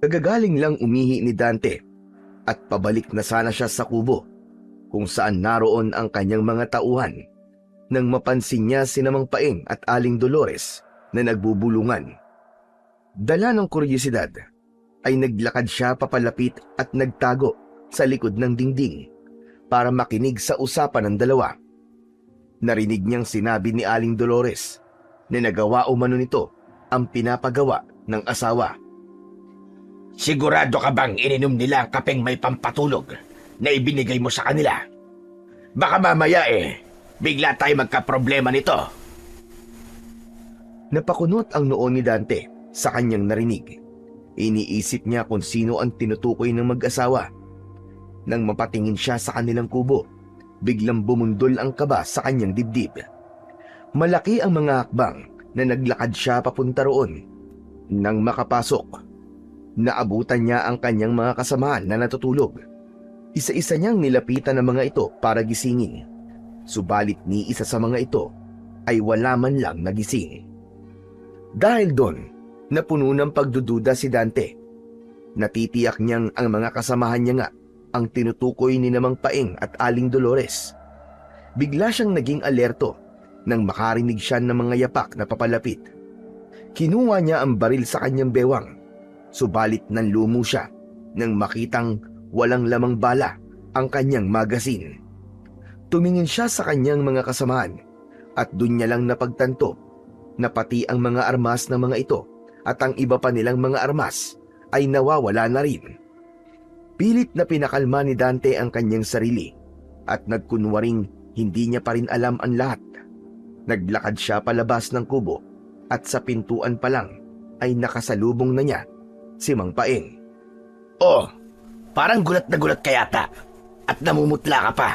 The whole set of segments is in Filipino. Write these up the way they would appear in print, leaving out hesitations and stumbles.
Kagagaling lang umihi ni Dante at pabalik na sana siya sa kubo kung saan naroon ang kanyang mga tauhan nang mapansin niya si Mang Paeng at Aling Dolores na nagbubulungan. Dala ng kuryosidad ay naglakad siya papalapit at nagtago sa likod ng dingding para makinig sa usapan ng dalawa. Narinig niyang sinabi ni Aling Dolores na nagawa umano nito ang pinapagawa ng asawa. Sigurado ka bang ininom nila ang kapeng may pampatulog na ibinigay mo sa kanila? Baka mamaya bigla tayo magkaproblema nito. Napakunot ang noo ni Dante sa kanyang narinig. Iniisip niya kung sino ang tinutukoy ng mag-asawa. Nang mapatingin siya sa kanilang kubo, biglang bumundol ang kaba sa kanyang dibdib. Malaki ang mga hakbang na naglakad siya papunta roon. Nang makapasok, naabutan niya ang kanyang mga kasamahan na natutulog. Isa-isa niyang nilapitan ang mga ito para gisingin. Subalit ni isa sa mga ito ay wala man lang nagising. Dahil doon, napuno ng pagdududa si Dante. Natitiyak niyang ang mga kasamahan niya nga ang tinutukoy ni Mang Paeng at Aling Dolores. Bigla siyang naging alerto nang makarinig siya ng mga yapak na papalapit. Kinuha niya ang baril sa kanyang bewang, subalit nanlumo siya nang makitang walang lamang bala ang kanyang magasin. Tumingin siya sa kanyang mga kasamahan at doon niya lang napagtanto na pati ang mga armas ng mga ito at ang iba pa nilang mga armas ay nawawala na rin. Pilit na pinakalma ni Dante ang kanyang sarili at nagkunwaring hindi niya pa rin alam ang lahat. Naglakad siya palabas ng kubo at sa pintuan pa lang ay nakasalubong na niya si Mang Paeng. Oh, parang gulat na gulat ka yata at namumutla ka pa.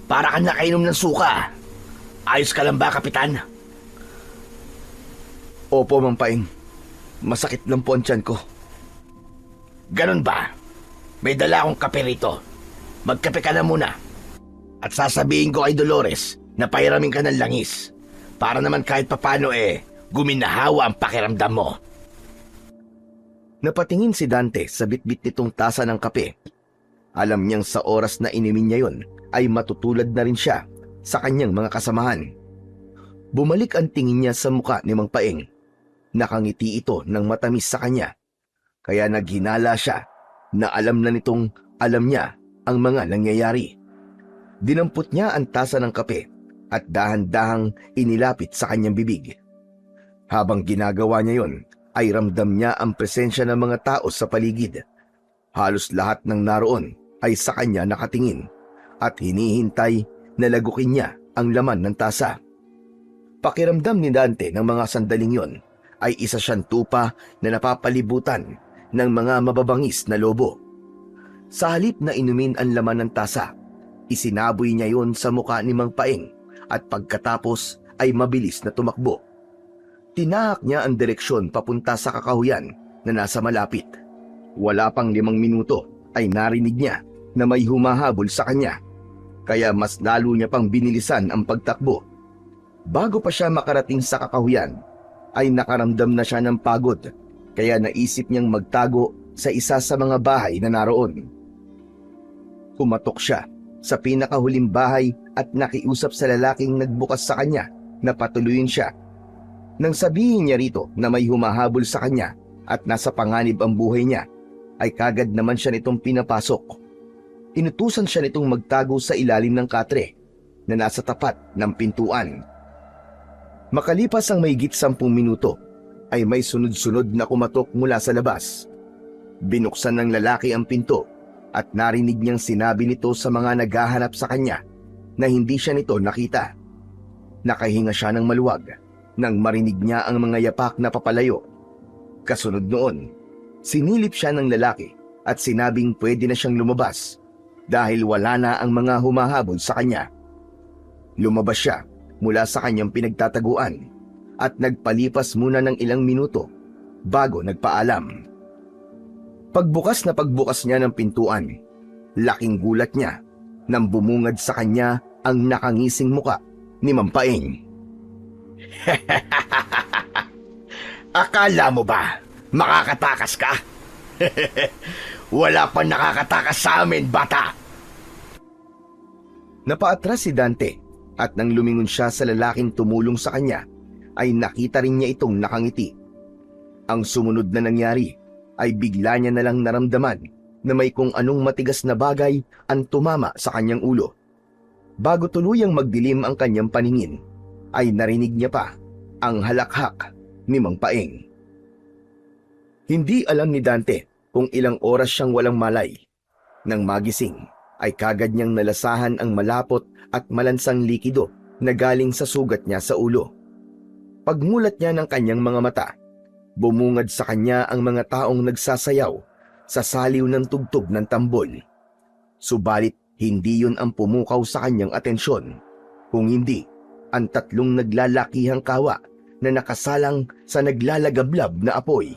Para ka nakainom ng suka. Ayos ka lang ba, Kapitan? Opo, Mang Paeng. Masakit lang po ang tiyan ko. Ganun ba? May dala akong kape rito. Magkape ka na muna. At sasabihin ko kay Dolores na pairamin ka ng langis. Para naman kahit papano guminahawa ang pakiramdam mo. Napatingin si Dante sa bitbit nitong tasa ng kape. Alam niyang sa oras na inumin niya yon ay matutulad na rin siya sa kanyang mga kasamahan. Bumalik ang tingin niya sa muka ni Mang Paeng. Nakangiti ito ng matamis sa kanya. Kaya naghinala siya na alam na nitong alam niya ang mga nangyayari. Dinampot niya ang tasa ng kape at dahan-dahang inilapit sa kanyang bibig. Habang ginagawa niya yon, ay ramdam niya ang presensya ng mga tao sa paligid. Halos lahat ng naroon ay sa kanya nakatingin at hinihintay na lagukin niya ang laman ng tasa. Pakiramdam ni Dante ng mga sandaling yon ay isa siyang tupa na napapalibutan ng mga mababangis na lobo. Sa halip na inumin ang laman ng tasa, isinaboy niya yon sa muka ni Mang Paeng at pagkatapos ay mabilis na tumakbo. Tinahak niya ang direksyon papunta sa kakahuyan na nasa malapit. Wala pang 5 minuto ay narinig niya na may humahabol sa kanya, kaya mas lalo niya pang binilisan ang pagtakbo. Bago pa siya makarating sa kakahuyan, ay nakaramdam na siya ng pagod, kaya naisip niyang magtago sa isa sa mga bahay na naroon. Pumatok siya sa pinakahuling bahay at nakiusap sa lalaking nagbukas sa kanya na patuluyin siya. Nang sabihin niya rito na may humahabol sa kanya at nasa panganib ang buhay niya, ay kagad naman siya nitong pinapasok. Inutusan siya nitong magtago sa ilalim ng katre na nasa tapat ng pintuan. Makalipas ang mahigit 10 minuto, ay may sunod-sunod na kumatok mula sa labas. Binuksan ng lalaki ang pinto at narinig niyang sinabi nito sa mga naghahanap sa kanya na hindi siya nito nakita. Nakahinga siya ng maluwag nang marinig niya ang mga yapak na papalayo. Kasunod noon, sinilip siya ng lalaki at sinabing pwede na siyang lumabas dahil wala na ang mga humahabol sa kanya. Lumabas siya mula sa kanyang pinagtataguan at nagpalipas muna ng ilang minuto bago nagpaalam. Pagbukas niya ng pintuan, laking gulat niya nang bumungad sa kanya ang nakangising muka ni Mang Paeng. Akala mo ba makakatakas ka? Wala pa nakakatakas sa amin, bata! Napaatras si Dante at nang lumingon siya sa lalaking tumulong sa kanya, ay nakita rin niya itong nakangiti. Ang sumunod na nangyari ay bigla niya nalang naramdaman na may kung anong matigas na bagay ang tumama sa kanyang ulo. Bago tuluyang magdilim ang kanyang paningin, ay narinig niya pa ang halakhak ni Mang Paeng. Hindi alam ni Dante kung ilang oras siyang walang malay. Nang magising, ay kagad niyang nalasahan ang malapot at malansang likido na galing sa sugat niya sa ulo. Pagmulat niya ng kanyang mga mata, bumungad sa kanya ang mga taong nagsasayaw sa saliw ng tugtog ng tambol. Subalit hindi yun ang pumukaw sa kanyang atensyon, kung hindi ang tatlong naglalakihang kawa na nakasalang sa naglalagablab na apoy.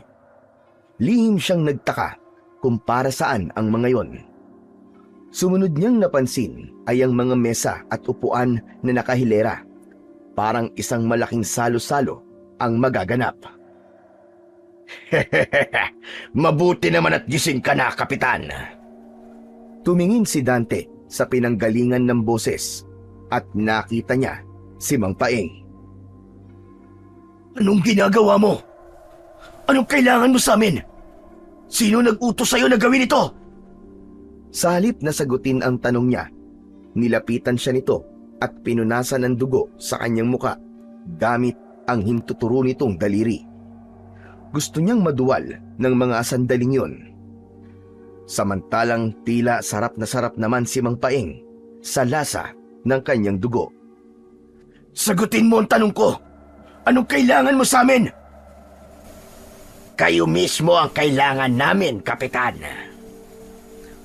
Lihim siyang nagtaka kung para saan ang mga yon. Sumunod niyang napansin ay ang mga mesa at upuan na nakahilera. Parang isang malaking salo-salo ang magaganap. Mabuti naman at gising ka na, Kapitan. Tumingin si Dante sa pinanggalingan ng boses at nakita niya si Mang Paeng. Anong ginagawa mo? Anong kailangan mo sa amin? Sino nag-utos sa'yo na gawin ito? Sa halip na sagutin ang tanong niya, nilapitan siya nito at pinunasan ng dugo sa kanyang muka gamit ang hintuturo nitong daliri. Gusto niyang maduwal ng mga sandaling yon. Samantalang tila sarap naman si Mang Paeng sa lasa ng kanyang dugo. Sagutin mo ang tanong ko. Anong kailangan mo sa amin? Kayo mismo ang kailangan namin, Kapitan.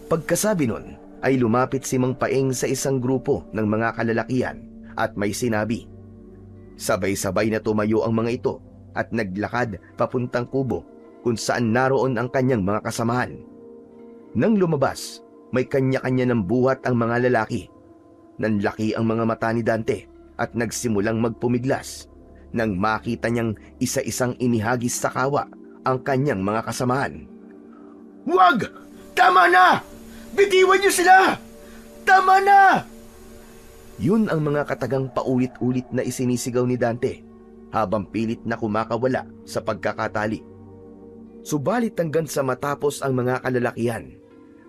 Pagkasabi nun, ay lumapit si Mang Paeng sa isang grupo ng mga kalalakihan at may sinabi. Sabay-sabay na tumayo ang mga ito at naglakad papuntang kubo kung saan naroon ang kanyang mga kasamahan. Nang lumabas, may kanya-kanya ng buhat ang mga lalaki. Nanlaki ang mga mata ni Dante at nagsimulang magpumiglas nang makita niyang isa-isang inihagis sa kawa ang kanyang mga kasamahan. Huwag! Tama na! Bitiwan niyo sila! Tama na! Yun ang mga katagang paulit-ulit na isinisigaw ni Dante habang pilit na kumakawala sa pagkakatali. Subalit hanggang sa matapos ang mga kalalakihan,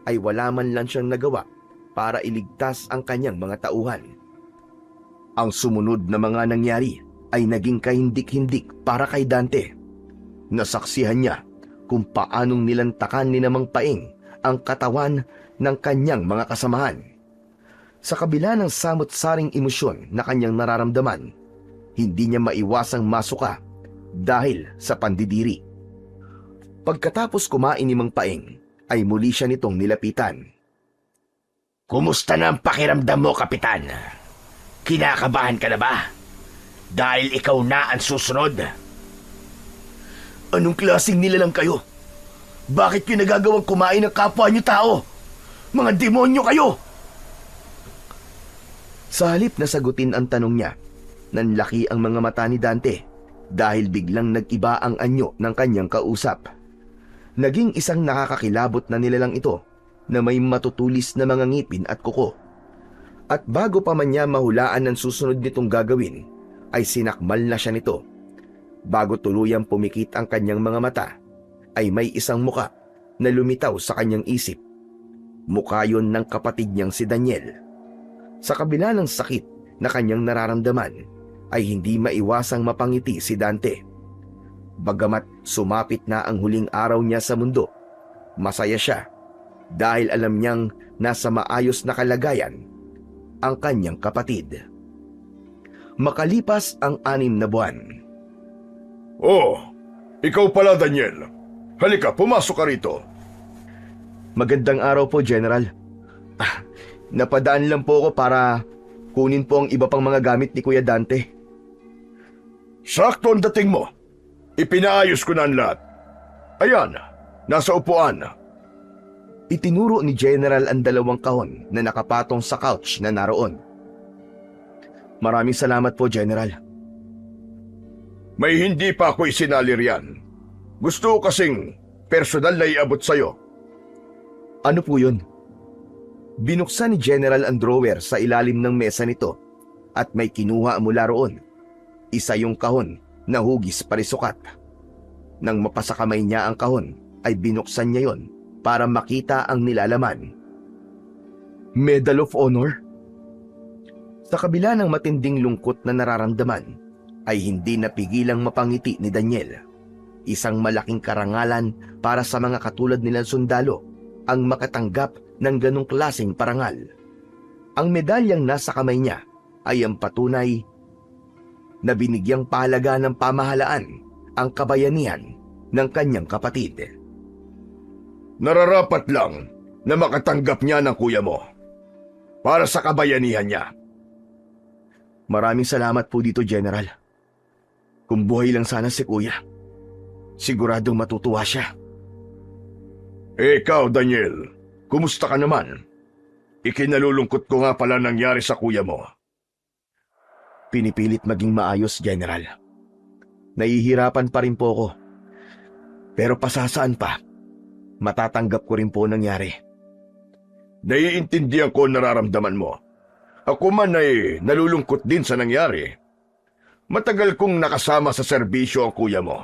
ay wala man lang siyang nagawa para iligtas ang kanyang mga tauhan. Ang sumunod na mga nangyari ay naging kahindik-hindik para kay Dante. Nasaksihan niya kung paanong nilantakan ni Mang Paeng ang katawan ng kanyang mga kasamahan. Sa kabila ng samot-saring emosyon na kanyang nararamdaman, hindi niya maiwasang masuka dahil sa pandidiri. Pagkatapos kumain ni Mang Paeng, ay muli siya nitong nilapitan. Kumusta na ang pakiramdam mo, Kapitan? Kinakabahan ka na ba? Dahil ikaw na ang susunod. Anong klaseng nilalang kayo? Bakit nyo nagagawang kumain ng kapwa nyo tao? Mga demonyo kayo! Sa halip na sagutin ang tanong niya, nanlaki ang mga mata ni Dante dahil biglang nag-iba ang anyo ng kanyang kausap. Naging isang nakakakilabot na nilalang ito na may matutulis na mga ngipin at kuko. At bago pa man niya mahulaan ang susunod nitong gagawin, ay sinakmal na siya nito. Bago tuluyang pumikit ang kanyang mga mata, ay may isang muka na lumitaw sa kanyang isip. Mukha yun ng kapatid niyang si Daniel. Sa kabila ng sakit na kanyang nararamdaman, ay hindi maiwasang mapangiti si Dante. Bagamat sumapit na ang huling araw niya sa mundo, masaya siya dahil alam niyang nasa maayos na kalagayan ang kanyang kapatid. Makalipas ang 6 na buwan. Oh, ikaw pala, Daniel. Halika, pumasok ka rito. Magandang araw po, General. Napadaan lang po ako para kunin po ang iba pang mga gamit ni Kuya Dante. Sakto ang dating mo. Ipinaayos ko na ang lahat. Ayan, nasa upuan. Itinuro ni General ang 2 kahon na nakapatong sa couch na naroon. Maraming salamat po, General. May hindi pa ako isinali riyan. Gusto ko kasing personal na iabot sa'yo. Ano po yun? Binuksan ni General ang drawer sa ilalim ng mesa nito at may kinuha mula roon. Isa yung kahon na hugis parisukat. Nang mapasa kamay niya ang kahon, ay binuksan niya yon para makita ang nilalaman. Medal of Honor? Sa kabila ng matinding lungkot na nararamdaman, ay hindi napigilang mapangiti ni Daniel. Isang malaking karangalan para sa mga katulad nilang sundalo ang makatanggap ng ganong klaseng parangal. Ang medalyang nasa kamay niya ay ang patunay na binigyang pahalaga ng pamahalaan ang kabayanihan ng kanyang kapatid. Nararapat lang na makatanggap niya ng kuya mo para sa kabayanihan niya. Maraming salamat po dito, General. Kung buhay lang sana si Kuya, siguradong matutuwa siya. Ikaw, Daniel, kumusta ka naman? Ikinalulungkot ko nga pala nangyari sa kuya mo. Pinipilit maging maayos, General. Nahihirapan pa rin po ako. Pero pasasaan pa, matatanggap ko rin po nangyari. Naiintindihan ko ang nararamdaman mo. Ako man ay nalulungkot din sa nangyari. Matagal kong nakasama sa serbisyo ang kuya mo.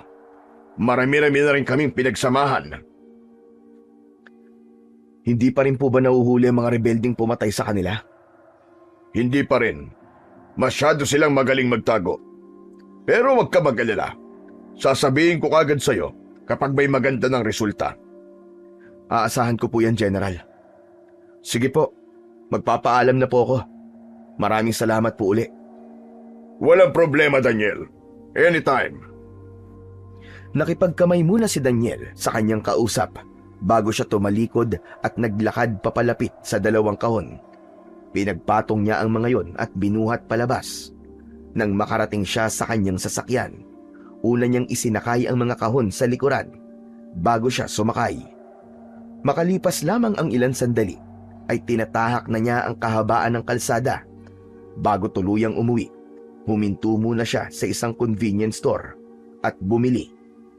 Marami-rami na rin kaming pinagsamahan. Hindi pa rin po ba nauhuli ang mga rebelding pumatay sa kanila? Hindi pa rin. Masyado silang magaling magtago. Pero wag ka mag-alala. Sasabihin ko kagad sa'yo kapag may maganda ng resulta. Aasahan ko po yan, General. Sige po, magpapaalam na po ako. Maraming salamat po uli. Walang problema, Daniel. Anytime. Nakipagkamay muna si Daniel sa kanyang kausap bago siya tumalikod at naglakad papalapit sa dalawang kahon. Pinagpatong niya ang mga yon at binuhat palabas. Nang makarating siya sa kanyang sasakyan, una niyang isinakay ang mga kahon sa likuran bago siya sumakay. Makalipas lamang ang ilang sandali, ay tinatahak na niya ang kahabaan ng kalsada. Bago tuluyang umuwi, huminto muna siya sa isang convenience store at bumili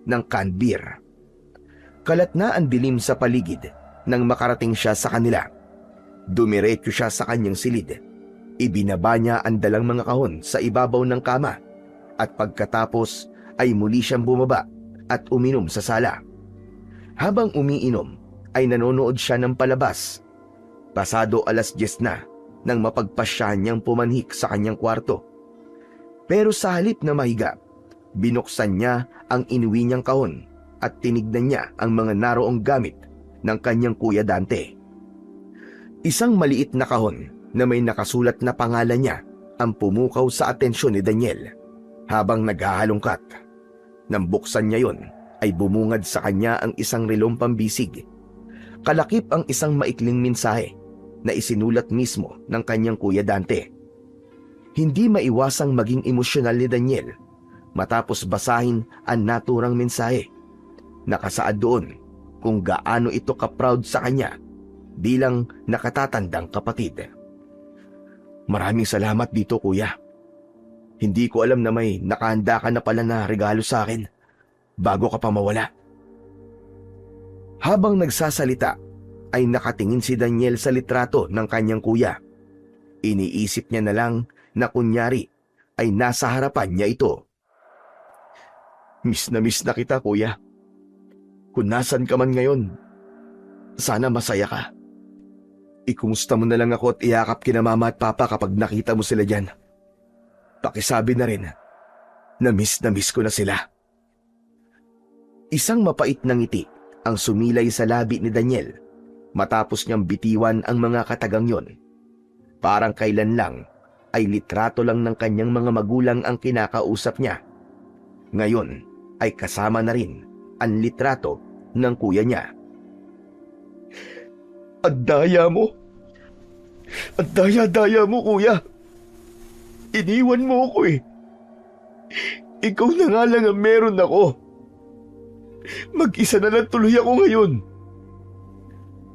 ng canned beer. Kalat na ang dilim sa paligid nang makarating siya sa kanila. Dumiretso siya sa kanyang silid. Ibinaba niya ang dalang mga kahon sa ibabaw ng kama at pagkatapos ay muli siyang bumaba at uminom sa sala. Habang umiinom ay nanonood siya ng palabas. Pasado 10:00 na nang mapagpasyahan niyang pumanhik sa kanyang kwarto. Pero sa halip na mahiga, binuksan niya ang inuwi niyang kahon at tinignan niya ang mga naroong gamit ng kanyang kuya Dante. Isang maliit na kahon na may nakasulat na pangalan niya ang pumukaw sa atensyon ni Daniel habang naghahalongkat. Nang buksan niya yon, ay bumungad sa kanya ang isang relong pambisig. Kalakip ang isang maikling mensahe na isinulat mismo ng kanyang kuya Dante. Hindi maiwasang maging emosyonal ni Daniel matapos basahin ang naturang mensahe. Nakasaad doon kung gaano ito ka-proud sa kanya bilang nakatatandang kapatid. Maraming salamat dito, kuya. Hindi ko alam na may nakahanda ka na pala na regalo sa akin bago ka pa mawala. Habang nagsasalita, ay nakatingin si Daniel sa litrato ng kanyang kuya. Iniisip niya na lang na kunyari ay nasa harapan niya ito. Miss na kita, kuya. Kung nasan ka man ngayon, sana masaya ka. Ikumusta mo na lang ako at iyakap kina mama at papa kapag nakita mo sila dyan. Pakisabi na rin na miss ko na sila. Isang mapait na ngiti ang sumilay sa labi ni Daniel matapos niyang bitiwan ang mga katagang yon. Parang kailan lang ay litrato lang ng kanyang mga magulang ang kinakausap niya. Ngayon ay kasama na rin ang litrato ng kuya niya. Ang daya mo! Ang daya-daya mo, kuya! Iniwan mo ako eh. Ikaw na nga lang ang meron ako. Mag-isa na lang tuloy ako ngayon.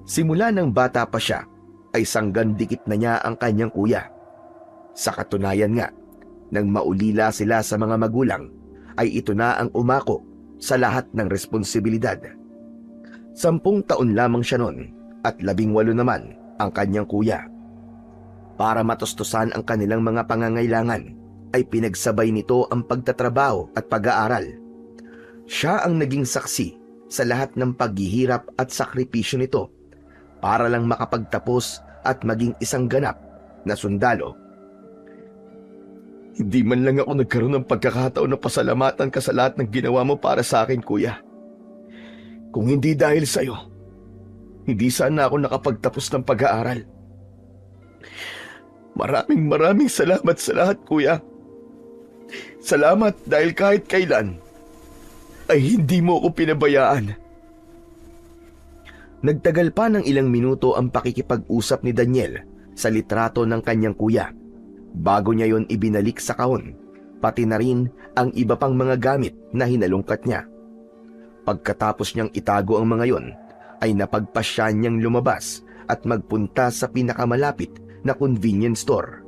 Simula ng bata pa siya, ay sanggandikit na niya ang kanyang kuya. Sa katunayan nga, nang maulila sila sa mga magulang, ay ito na ang umako sa lahat ng responsibilidad. 10 taon lamang siya noon at 18 naman ang kanyang kuya. Para matustusan ang kanilang mga pangangailangan, ay pinagsabay nito ang pagtatrabaho at pag-aaral. Siya ang naging saksi sa lahat ng paghihirap at sakripisyo nito para lang makapagtapos at maging isang ganap na sundalo. Hindi man lang ako nagkaroon ng pagkakataon na pasalamatan ka sa lahat ng ginawa mo para sa akin, kuya. Kung hindi dahil sa'yo, hindi sana ako nakapagtapos ng pag-aaral. Maraming salamat sa lahat, kuya. Salamat dahil kahit kailan ay hindi mo ako pinabayaan. Nagtagal pa ng ilang minuto ang pakikipag-usap ni Daniel sa litrato ng kanyang kuya bago niya yon ibinalik sa kahon, pati na rin ang iba pang mga gamit na hinalungkat niya. Pagkatapos niyang itago ang mga yon, ay napagpasya niyang lumabas at magpunta sa pinakamalapit na convenience store.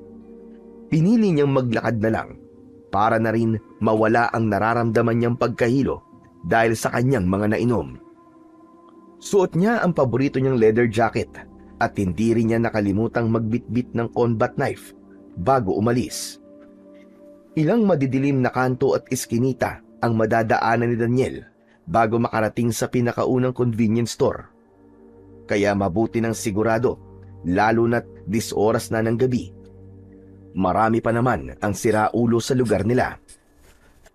Pinili niyang maglakad na lang para na rin mawala ang nararamdaman niyang pagkahilo dahil sa kanyang mga nainom. Suot niya ang paborito niyang leather jacket at hindi rin niya nakalimutang magbitbit ng combat knife bago umalis. Ilang madidilim na kanto at iskinita ang madadaanan ni Daniel bago makarating sa pinakaunang convenience store. Kaya mabuti ng sigurado, lalo na't 10 oras na ng gabi. Marami pa naman ang siraulo sa lugar nila.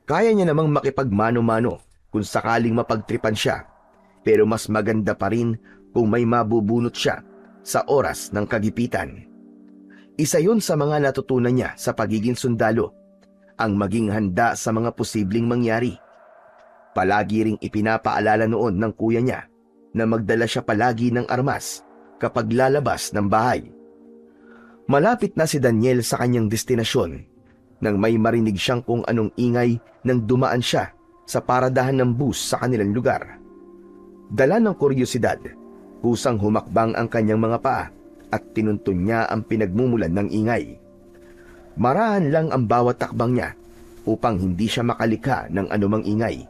Kaya niya namang makipagmano-mano kung sakaling mapagtripan siya, pero mas maganda pa rin kung may mabubunot siya sa oras ng kagipitan. Isa yun sa mga natutunan niya sa pagiging sundalo, ang maging handa sa mga posibleng mangyari. Palagi ring ipinapaalala noon ng kuya niya na magdala siya palagi ng armas kapag lalabas ng bahay. Malapit na si Daniel sa kanyang destinasyon nang may marinig siyang kung anong ingay nang dumaan siya sa paradahan ng bus sa kanilang lugar. Dala ng kuryosidad, kusang humakbang ang kanyang mga paa at tinuntun niya ang pinagmumulan ng ingay. Marahan lang ang bawat takbang niya upang hindi siya makalikha ng anumang ingay.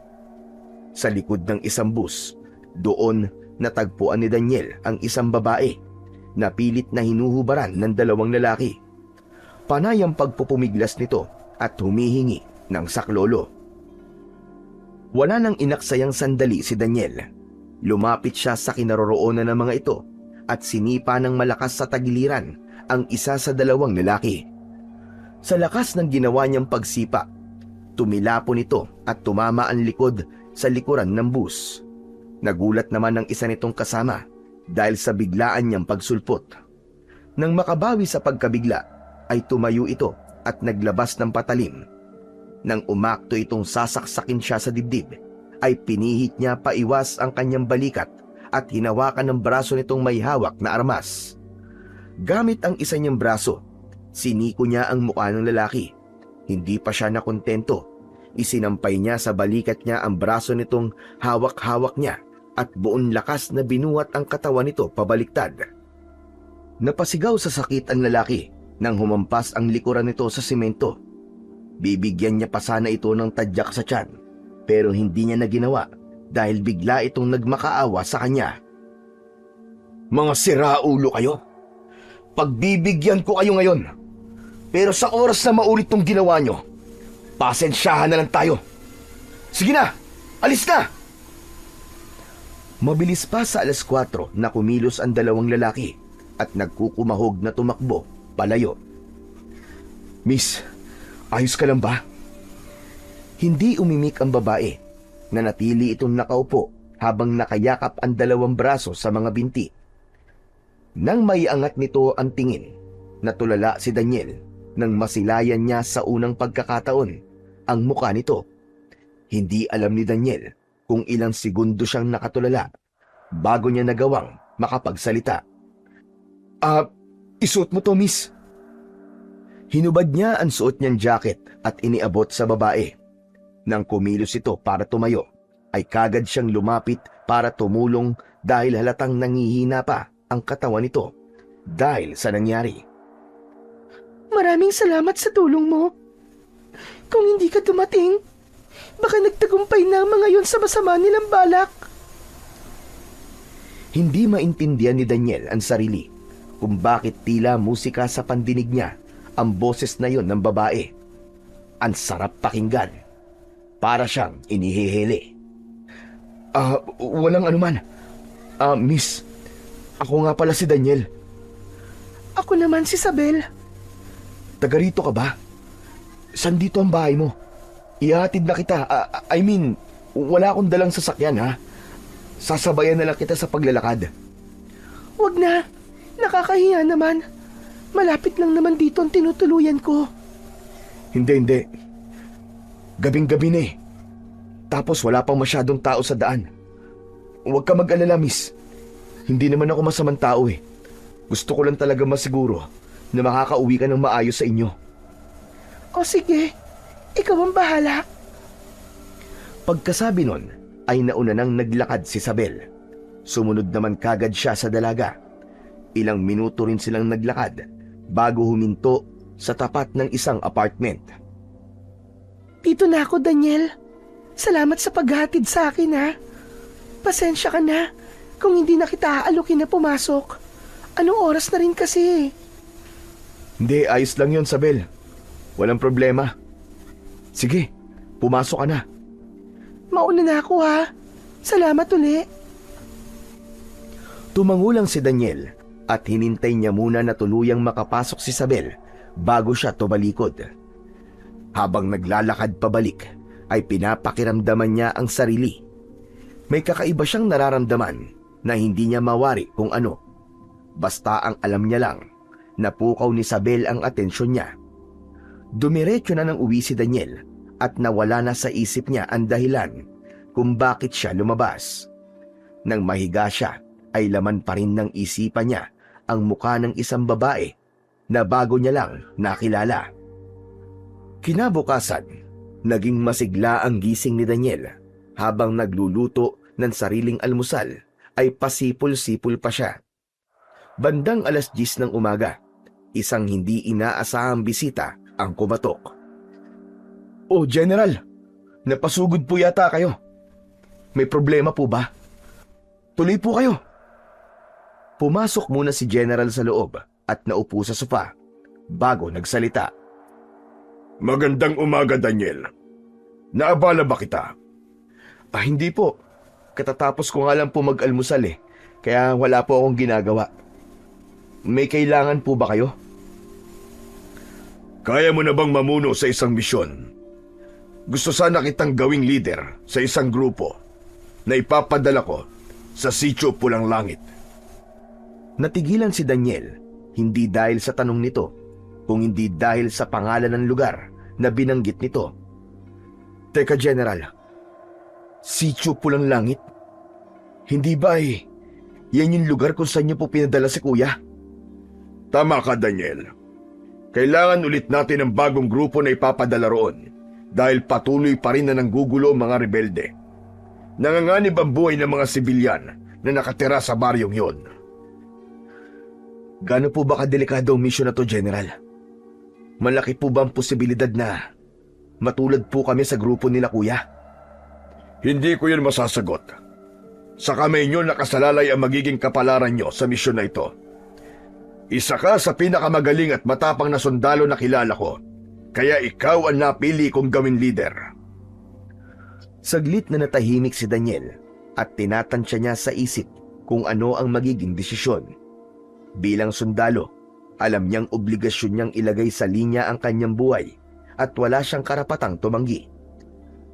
Sa likod ng isang bus, doon natagpuan ni Daniel ang isang babae na pilit na hinuhubaran ng 2 lalaki. Panay ang pagpupumiglas nito at humihingi ng saklolo. Wala nang inaksayang sandali si Daniel. Lumapit siya sa kinaroroonan ng mga ito at sinipa ng malakas sa tagiliran ang isa sa 2 lalaki. Sa lakas ng ginawa niyang pagsipa, tumilapon ito at tumama ang likod sa likuran ng bus. Nagulat naman ang isa nitong kasama dahil sa biglaan niyang pagsulpot. Nang makabawi sa pagkabigla, ay tumayo ito at naglabas ng patalim. Nang umakto itong sasaksakin siya sa dibdib, ay pinihit niya paiwas ang kanyang balikat at hinawakan ng braso nitong may hawak na armas. Gamit ang isa niyang braso, siniko niya ang mukha ng lalaki. Hindi pa siya nakontento. Isinampay niya sa balikat niya ang braso nitong hawak-hawak niya at buong lakas na binuhat ang katawan nito pabaliktad. Napasigaw sa sakit ang lalaki nang humampas ang likuran nito sa simento. Bibigyan niya pa sana ito ng tadyak sa tiyan, pero hindi niya na ginawa dahil bigla itong nagmakaawa sa kanya. Mga siraulo kayo! Pagbibigyan ko kayo ngayon, pero sa oras na maulit tong ginawa nyo, pasensyahan na lang tayo. Sige na! Alis na! Mabilis pa sa 4:00 na kumilos ang 2 lalaki at nagkukumahog na tumakbo palayo. Miss, ayos ka lang ba? Hindi umimik ang babae. Nanatili itong nakaupo habang nakayakap ang 2 braso sa mga binti. Nang maiangat nito ang tingin, natulala si Daniel nang masilayan niya sa unang pagkakataon ang mukha nito. Hindi alam ni Daniel kung ilang segundo siyang nakatulala bago niya nagawang makapagsalita. Isuot mo to, miss. Hinubad niya ang suot niyang jacket at iniabot sa babae. Nang kumilos ito para tumayo, ay kagad siyang lumapit para tumulong dahil halatang nangihina pa ang katawan nito dahil sa nangyari. Maraming salamat sa tulong mo. Kung hindi ka dumating, baka nagtagumpay na ang mga yun sa masama nilang balak. Hindi maintindihan ni Daniel ang sarili kung bakit tila musika sa pandinig niya ang boses na yon ng babae. Ang sarap pakinggan. Para siyang inihihili. Walang anuman. Miss, ako nga pala si Daniel. Ako naman si Isabel. Taga rito ka ba? Saan dito ang bahay mo? Ihatid na kita. Wala akong dalang sasakyan, ha? Sasabayan na lang kita sa paglalakad. Wag na. Nakakahiya naman. Malapit lang naman dito ang tinutuluyan ko. Hindi. Gabing-gabi na eh. Tapos wala pang masyadong tao sa daan. Huwag ka mag-alala, miss. Hindi naman ako masamang tao eh. Gusto ko lang talaga masiguro na makakauwi ka ng maayos sa inyo. O sige, ikaw ang bahala. Pagkasabi nun, ay nauna nang naglakad si Isabel. Sumunod naman kagad siya sa dalaga. Ilang minuto rin silang naglakad bago huminto sa tapat ng isang apartment. Dito na ako, Daniel. Salamat sa paghatid sa akin, ha. Pasensya ka na kung hindi na kita aalukin na pumasok. Anong oras na rin kasi? Hindi, ayos lang yun, Isabel. Walang problema. Sige, pumasok ka na. Mauna na ako, ha. Salamat uli. Tumangulang si Daniel at hinintay niya muna na tuluyang makapasok si Isabel bago siya tumalikod. Habang naglalakad pabalik, ay pinapakiramdaman niya ang sarili. May kakaiba siyang nararamdaman na hindi niya mawari kung ano. Basta ang alam niya lang, napukaw ni Isabel ang atensyon niya. Dumiretso na ng uwi si Daniel at nawala na sa isip niya ang dahilan kung bakit siya lumabas. Nang mahiga siya, ay laman pa rin ng isipan niya ang mukha ng isang babae na bago niya lang nakilala. Kinabukasan, naging masigla ang gising ni Daniel. Habang nagluluto ng sariling almusal, ay pasipol-sipol pa siya. Bandang 10:00 ng umaga, isang hindi inaasahang bisita ang kumatok. "Oh, General, napasugod po yata kayo. May problema po ba? Tuloy po kayo." Pumasok muna si General sa loob at naupo sa sofa bago nagsalita. Magandang umaga, Daniel. Naabala ba kita? Hindi po. Katatapos ko nga lang po mag-almusal eh. Kaya wala po akong ginagawa. May kailangan po ba kayo? Kaya mo na bang mamuno sa isang misyon? Gusto sana kitang gawing leader sa isang grupo na ipapadala ko sa Sitio Pulang Langit. Natigilan si Daniel, hindi dahil sa tanong nito, kung hindi dahil sa pangalan ng lugar na binanggit nito. Teka, General, Sitio Pulang Langit? Hindi ba yan yung lugar kung saan niyo po pinadala si Kuya? Tama ka, Daniel. Kailangan ulit natin ng bagong grupo na ipapadala roon dahil patuloy pa rin na nanggugulo ang mga rebelde. Nanganganib ang buhay ng mga sibilyan na nakatira sa baryong yon. Gaano po ba kadelikado ang misyon na to, General? Malaki po ba ang posibilidad na matulad po kami sa grupo nila, Kuya? Hindi ko yun masasagot. Sa kamay nyo nakasalalay ang magiging kapalaran nyo sa misyon na ito. Isa ka sa pinakamagaling at matapang na sundalo na kilala ko, kaya ikaw ang napili kong gawing leader. Saglit na natahimik si Daniel at tinatansya niya sa isip kung ano ang magiging desisyon. Bilang sundalo, alam niyang obligasyon niyang ilagay sa linya ang kanyang buhay at wala siyang karapatang tumanggi.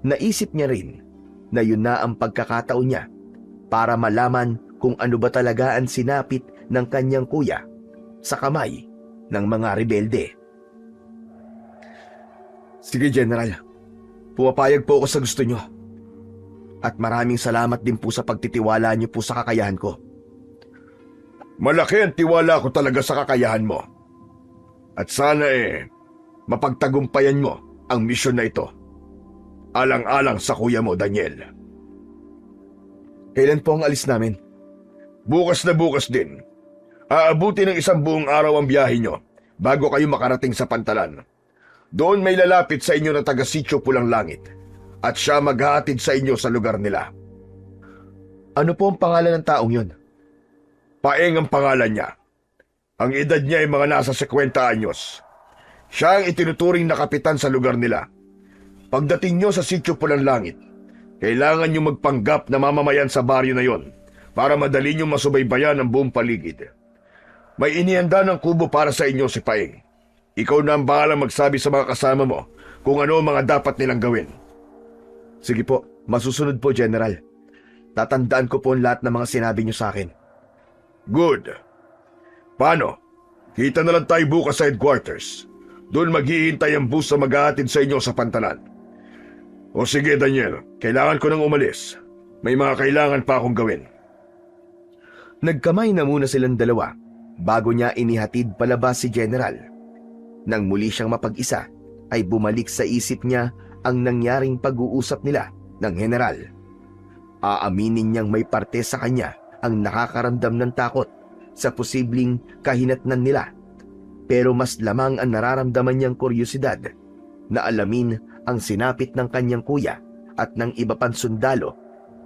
Naisip niya rin na yun na ang pagkakataon niya para malaman kung ano ba talaga ang sinapit ng kanyang kuya sa kamay ng mga rebelde. Sige, General. Pumapayag po ako sa gusto niyo. At maraming salamat din po sa pagtitiwala niyo po sa kakayahan ko. Malaki ang tiwala ko talaga sa kakayahan mo. At sana mapagtagumpayan mo ang misyon na ito. Alang-alang sa kuya mo, Daniel. Kailan po ang alis namin? Bukas na bukas din. Aabuti ng isang buong araw ang biyahe nyo bago kayo makarating sa Pantalan. Doon may lalapit sa inyo na taga-Sitio Pulang Langit at siya maghahatid sa inyo sa lugar nila. Ano po ang pangalan ng taong yun? Paeng ang pangalan niya. Ang edad niya ay mga nasa 50 anyos. Siya ang itinuturing na kapitan sa lugar nila. Pagdating niyo sa Sitio Pulang Langit, kailangan niyo magpanggap na mamamayan sa baryo na yon para madali niyo masubaybayan ang buong paligid. May inihanda ng kubo para sa inyo si Paeng. Ikaw na ang bahalang magsabi sa mga kasama mo kung ano ang mga dapat nilang gawin. Sige po, masusunod po, General. Tatandaan ko po ang lahat ng mga sinabi niyo sa akin. Good. Paano? Kita na lang tayo bukas sa headquarters. Doon maghihintay ang bus na maghahatid sa inyo sa pantalan. O sige, Daniel, kailangan ko nang umalis. May mga kailangan pa akong gawin. Nagkamay na muna silang dalawa bago niya inihatid palabas si General. Nang muli siyang mapag-isa, ay bumalik sa isip niya ang nangyaring pag-uusap nila ng General. Aaminin niyang may parte sa kanya ang nakakaramdam ng takot sa posibleng kahinatnan nila. Pero mas lamang ang nararamdaman niyang kuryosidad na alamin ang sinapit ng kanyang kuya at ng iba pang sundalo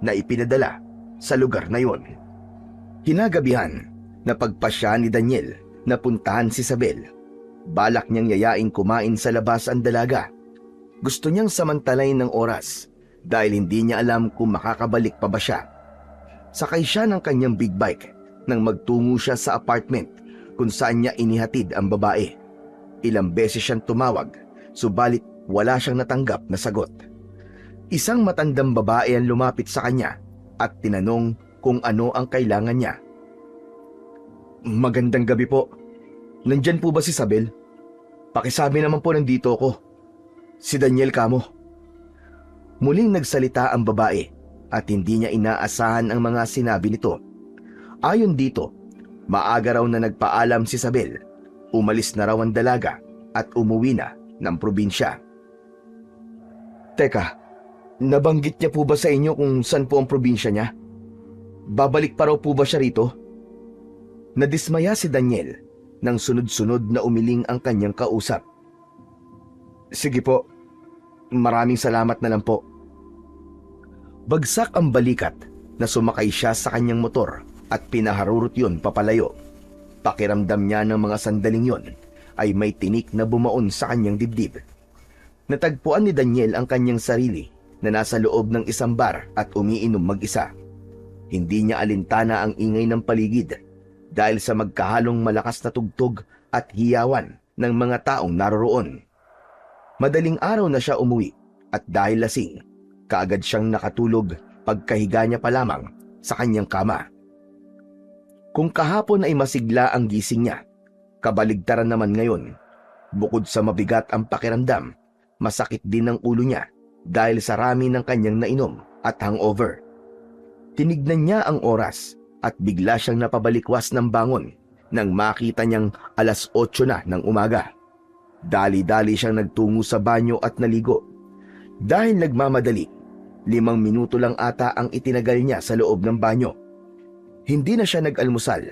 na ipinadala sa lugar na yon. Hinagabihan, napagpasya ni Daniel na puntahan si Isabel. Balak niyang yayain kumain sa labas ang dalaga. Gusto niyang samantalayin ng oras dahil hindi niya alam kung makakabalik pa ba siya. Sakay siya ng kanyang big bike nang magtungo siya sa apartment kung saan niya inihatid ang babae. Ilang beses siyang tumawag, subalit wala siyang natanggap na sagot. Isang matandang babae ang lumapit sa kanya at tinanong kung ano ang kailangan niya. Magandang gabi po. Nandyan po ba si Isabel? Pakisabi naman po nandito ako. Si Daniel kamo. Muling nagsalita ang babae at hindi niya inaasahan ang mga sinabi nito. Ayon dito, maaga raw na nagpaalam si Isabel. Umalis na raw ang dalaga at umuwi na ng probinsya. Teka, nabanggit niya po ba sa inyo kung saan po ang probinsya niya? Babalik pa raw po ba siya rito? Nadismaya si Daniel nang sunod-sunod na umiling ang kanyang kausap. Sige po, maraming salamat na lang po. Bagsak ang balikat na sumakay siya sa kanyang motor at pinaharurot yun papalayo. Pakiramdam niya ng mga sandaling yon ay may tinik na bumaon sa kanyang dibdib. Natagpuan ni Daniel ang kanyang sarili na nasa loob ng isang bar at umiinom mag-isa. Hindi niya alintana ang ingay ng paligid dahil sa magkahalong malakas na tugtog at hiyawan ng mga taong naroroon. Madaling araw na siya umuwi at dahil lasing, kaagad siyang nakatulog pagkahiga niya pa lamang sa kanyang kama. Kung kahapon ay masigla ang gising niya, kabaligtaran naman ngayon. Bukod sa mabigat ang pakiramdam, masakit din ang ulo niya dahil sa rami ng kanyang nainom at hangover. Tinignan niya ang oras at bigla siyang napabalikwas ng bangon nang makita niyang 8:00 na ng umaga. Dali-dali siyang nagtungo sa banyo at naligo. Dahil nagmamadali, 5 minuto lang ata ang itinagal niya sa loob ng banyo. Hindi na siya nag-almusal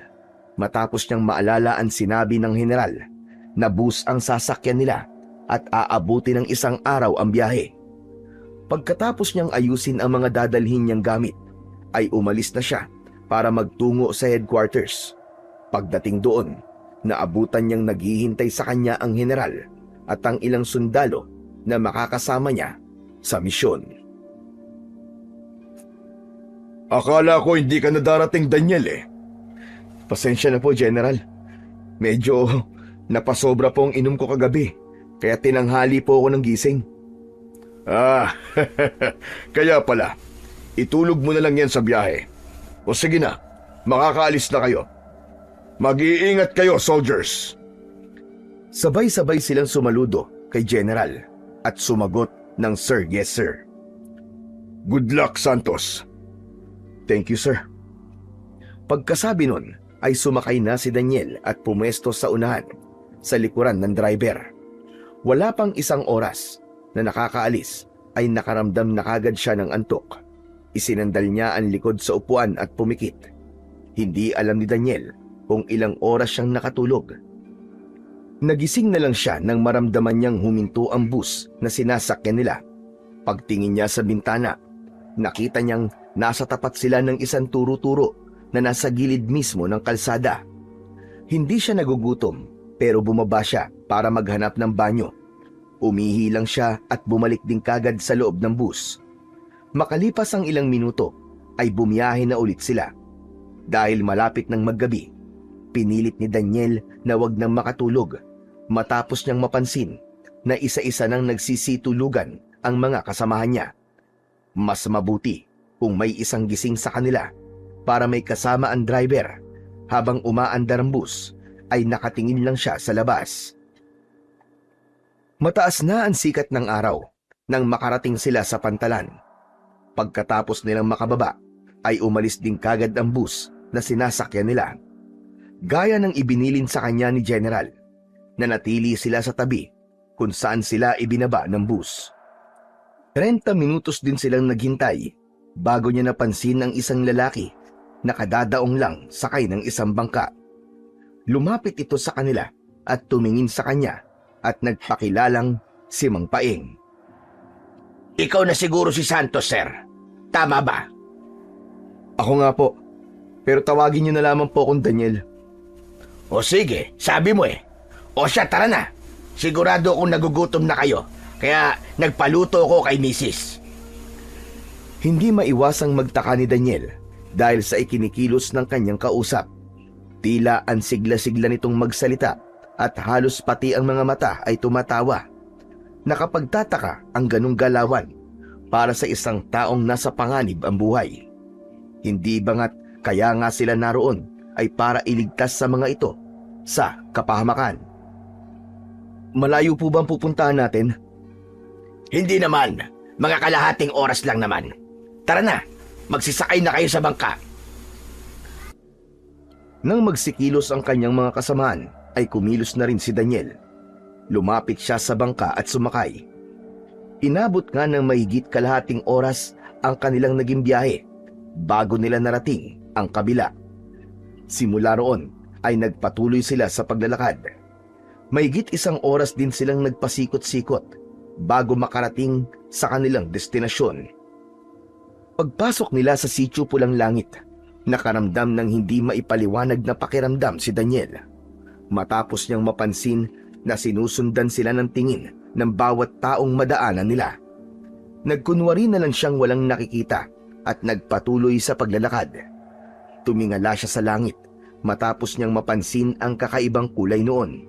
matapos niyang maalala ang sinabi ng general na bus ang sasakyan nila at aabuti ng 1 araw ang biyahe. Pagkatapos niyang ayusin ang mga dadalhin niyang gamit, ay umalis na siya para magtungo sa headquarters. Pagdating doon, naabutan niyang naghihintay sa kanya ang general at ang ilang sundalo na makakasama niya sa misyon. Akala ko hindi ka na darating, Daniel eh. Pasensya na po, General. Medyo napasobra po ang inom ko kagabi, kaya tinanghali po ako ng gising. Kaya pala, itulog mo na lang yan sa biyahe. O sige na, makakaalis na kayo. Mag-iingat kayo, soldiers. Sabay-sabay silang sumaludo kay General at sumagot ng Sir, yes sir. Good luck, Santos. Thank you, sir. Pagkasabi nun, ay sumakay na si Daniel at pumesto sa unahan, sa likuran ng driver. Wala pang 1 oras na nakakaalis, ay nakaramdam na kagad siya ng antok. Isinandal niya ang likod sa upuan at pumikit. Hindi alam ni Daniel kung ilang oras siyang nakatulog. Nagising na lang siya nang maramdaman niyang huminto ang bus na sinasakyan nila. Pagtingin niya sa bintana, nakita niyang nasa tapat sila ng isang turo-turo na nasa gilid mismo ng kalsada. Hindi siya nagugutom pero bumaba siya para maghanap ng banyo. Umihi lang siya at bumalik din kagad sa loob ng bus. Makalipas ang ilang minuto ay bumiyahe na ulit sila. Dahil malapit ng maggabi, pinilit ni Daniel na wag nang makatulog matapos niyang mapansin na isa-isa nang nagsisitulugan ang mga kasamahan niya. Mas mabuti kung may isang gising sa kanila para may kasama ang driver. Habang umaandar ang bus ay nakatingin lang siya sa labas. Mataas na ang sikat ng araw nang makarating sila sa pantalan. Pagkatapos nilang makababa ay umalis din kagad ang bus na sinasakyan nila. Gaya ng ibinilin sa kanya ni General, nanatili sila sa tabi kung saan sila ibinaba ng bus. 30 minutos din silang naghintay bago niya napansin ang isang lalaki na kadadaong lang sakay ng isang bangka. Lumapit ito sa kanila at tumingin sa kanya at nagpakilalang si Mang Paeng. Ikaw na siguro si Santos, sir. Tama ba? Ako nga po, pero tawagin niyo na lamang po akong Daniel. O sige, sabi mo eh. O siya, tara na. Sigurado akong nagugutom na kayo, kaya nagpaluto ko kay Mrs. Hindi maiwasang magtaka ni Daniel dahil sa ikinikilos ng kanyang kausap. Tila ang sigla-sigla nitong magsalita at halos pati ang mga mata ay tumatawa. Nakapagtataka ang ganong galawan para sa isang taong nasa panganib ang buhay. Hindi bangat kaya nga sila naroon ay para iligtas sa mga ito sa kapahamakan. Malayo po bang pupuntahan natin? Hindi naman. Mga kalahating oras lang naman. Tara na. Magsisakay na kayo sa bangka. Nang magsikilos ang kanyang mga kasamahan, ay kumilos na rin si Daniel. Lumapit siya sa bangka at sumakay. Inabot nga ng mahigit kalahating oras ang kanilang naging biyahe bago nila narating ang kabila. Simula roon ay nagpatuloy sila sa paglalakad. Mahigit 1 oras din silang nagpasikot-sikot bago makarating sa kanilang destinasyon. Pagpasok nila sa Sitio Pulang Langit, nakaramdam ng hindi maipaliwanag na pakiramdam si Daniel. Matapos niyang mapansin na sinusundan sila ng tingin ng bawat taong madaanan nila. Nagkunwari na lang siyang walang nakikita at nagpatuloy sa paglalakad. Tumingala siya sa langit matapos niyang mapansin ang kakaibang kulay noon.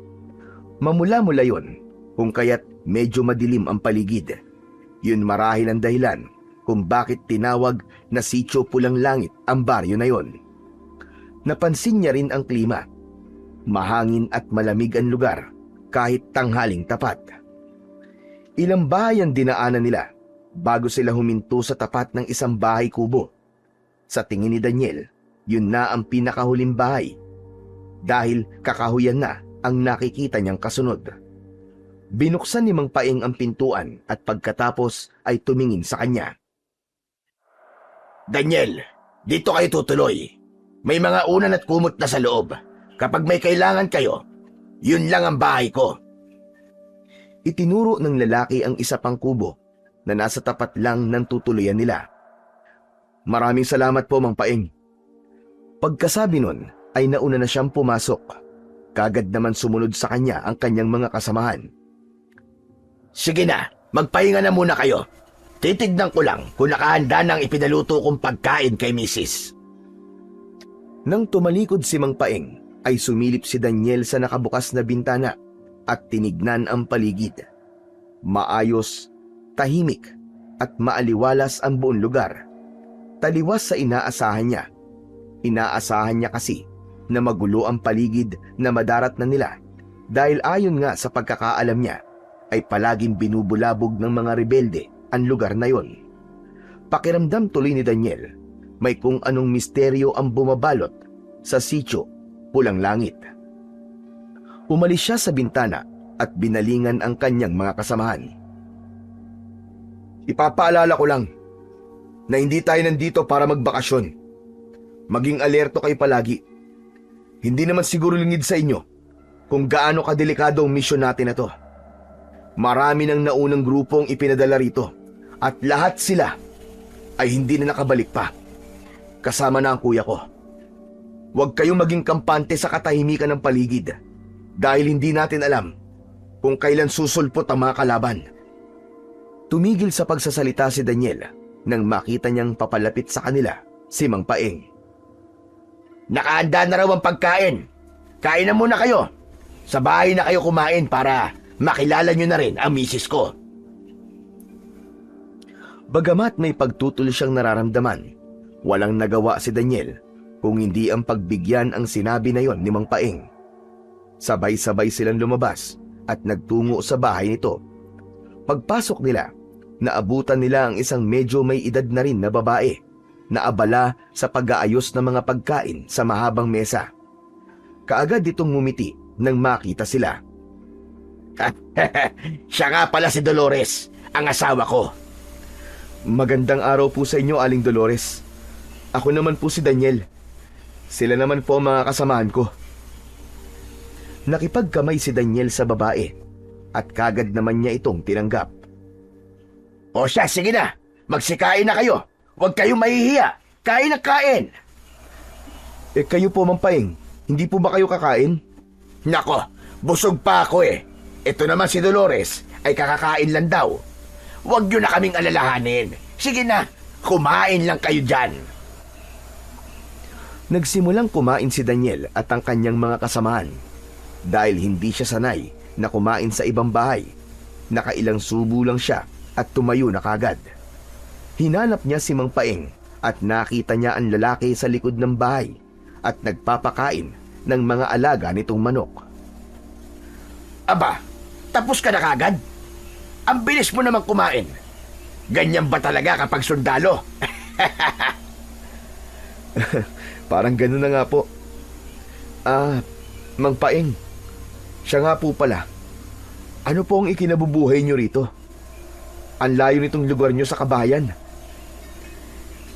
Mamula-mula yon kung kaya't medyo madilim ang paligid. Yun marahil ang dahilan kung bakit tinawag na Sitio Pulang Langit ang baryo na yon. Napansin niya rin ang klima. Mahangin at malamig ang lugar kahit tanghaling tapat. Ilang bahay ang dinaanan nila bago sila huminto sa tapat ng isang bahay kubo. Sa tingin ni Daniel, yun na ang pinakahuling bahay dahil kakahuyan na ang nakikita niyang kasunod. Binuksan ni Mang Paeng ang pintuan at pagkatapos ay tumingin sa kanya. Daniel, dito kayo tutuloy. May mga unan at kumot na sa loob. Kapag may kailangan kayo, yun lang ang bahay ko. Itinuro ng lalaki ang isa pang kubo na nasa tapat lang ng tutuluyan nila. Maraming salamat po, Mang Paeng. Pagkasabi nun ay nauna na siyang pumasok. Kagad naman sumunod sa kanya ang kanyang mga kasamahan. Sige na, magpahinga na muna kayo. Titignan ko lang kung nakahanda ng ipinaluto kong pagkain kay Mrs. Nang tumalikod si Mang Paeng, ay sumilip si Daniel sa nakabukas na bintana at tinignan ang paligid. Maayos, tahimik at maaliwalas ang buong lugar. Taliwas sa inaasahan niya. Inaasahan niya kasi na magulo ang paligid na madarat na nila dahil ayon nga sa pagkakaalam niya ay palaging binubulabog ng mga rebelde ang lugar na yon. Pakiramdam tuloy ni Daniel, may kung anong misteryo ang bumabalot sa Sitio Pulang Langit. Umalis siya sa bintana at binalingan ang kanyang mga kasamahan. Ipapaalala ko lang na hindi tayo nandito para magbakasyon. Maging alerto kayo palagi. Hindi naman siguro lingid sa inyo kung gaano kadelikado ang misyon natin na to. Marami ng naunang grupong ipinadala rito at lahat sila ay hindi na nakabalik pa. Kasama na ang kuya ko. Huwag kayong maging kampante sa katahimikan ng paligid dahil hindi natin alam kung kailan susulpot ang mga kalaban. Tumigil sa pagsasalita si Daniel nang makita niyang papalapit sa kanila si Mang Paeng. Nakahanda na raw ang pagkain. Kain na muna kayo. Sa bahay na kayo kumain para makilala nyo na rin ang misis ko. Bagamat may pagtutol siyang nararamdaman, walang nagawa si Daniel kung hindi ang pagbigyan ang sinabi na yon ni Mang Paeng. Sabay-sabay silang lumabas at nagtungo sa bahay nito. Pagpasok nila, naabutan nila ang isang medyo may edad na rin na babae na abala sa pag-aayos ng mga pagkain sa mahabang mesa. Kaagad itong ngumiti nang makita sila. Siya nga pala si Dolores, ang asawa ko. Magandang araw po sa inyo, Aling Dolores. Ako naman po si Daniel. Sila naman po ang mga kasamahan ko. Nakipagkamay si Daniel sa babae at kagad naman niya itong tinanggap. O siya, sige na. Magsikain na kayo. Huwag kayong mahihiya. Kain na kain. Kayo po, Mang Paeng, hindi po ba kayo kakain? Nako, busog pa ako eh. Ito naman si Dolores ay kakakain lang daw. Huwag nyo na kaming alalahanin. Sige na, kumain lang kayo dyan. Nagsimulang kumain si Daniel at ang kanyang mga kasamahan. Dahil hindi siya sanay na kumain sa ibang bahay, nakailang subo lang siya at tumayo na kagad. Hinanap niya si Mang Paeng at nakita niya ang lalaki sa likod ng bahay at nagpapakain ng mga alaga nitong manok. Aba, tapos ka na kagad? Ang bilis mo naman kumain. Ganyan ba talaga kapag sundalo? Parang gano'n na nga po. Mang Paeng, siya nga po pala. Ano po ang ikinabubuhay niyo rito? Ang layo nitong lugar niyo sa kabayan.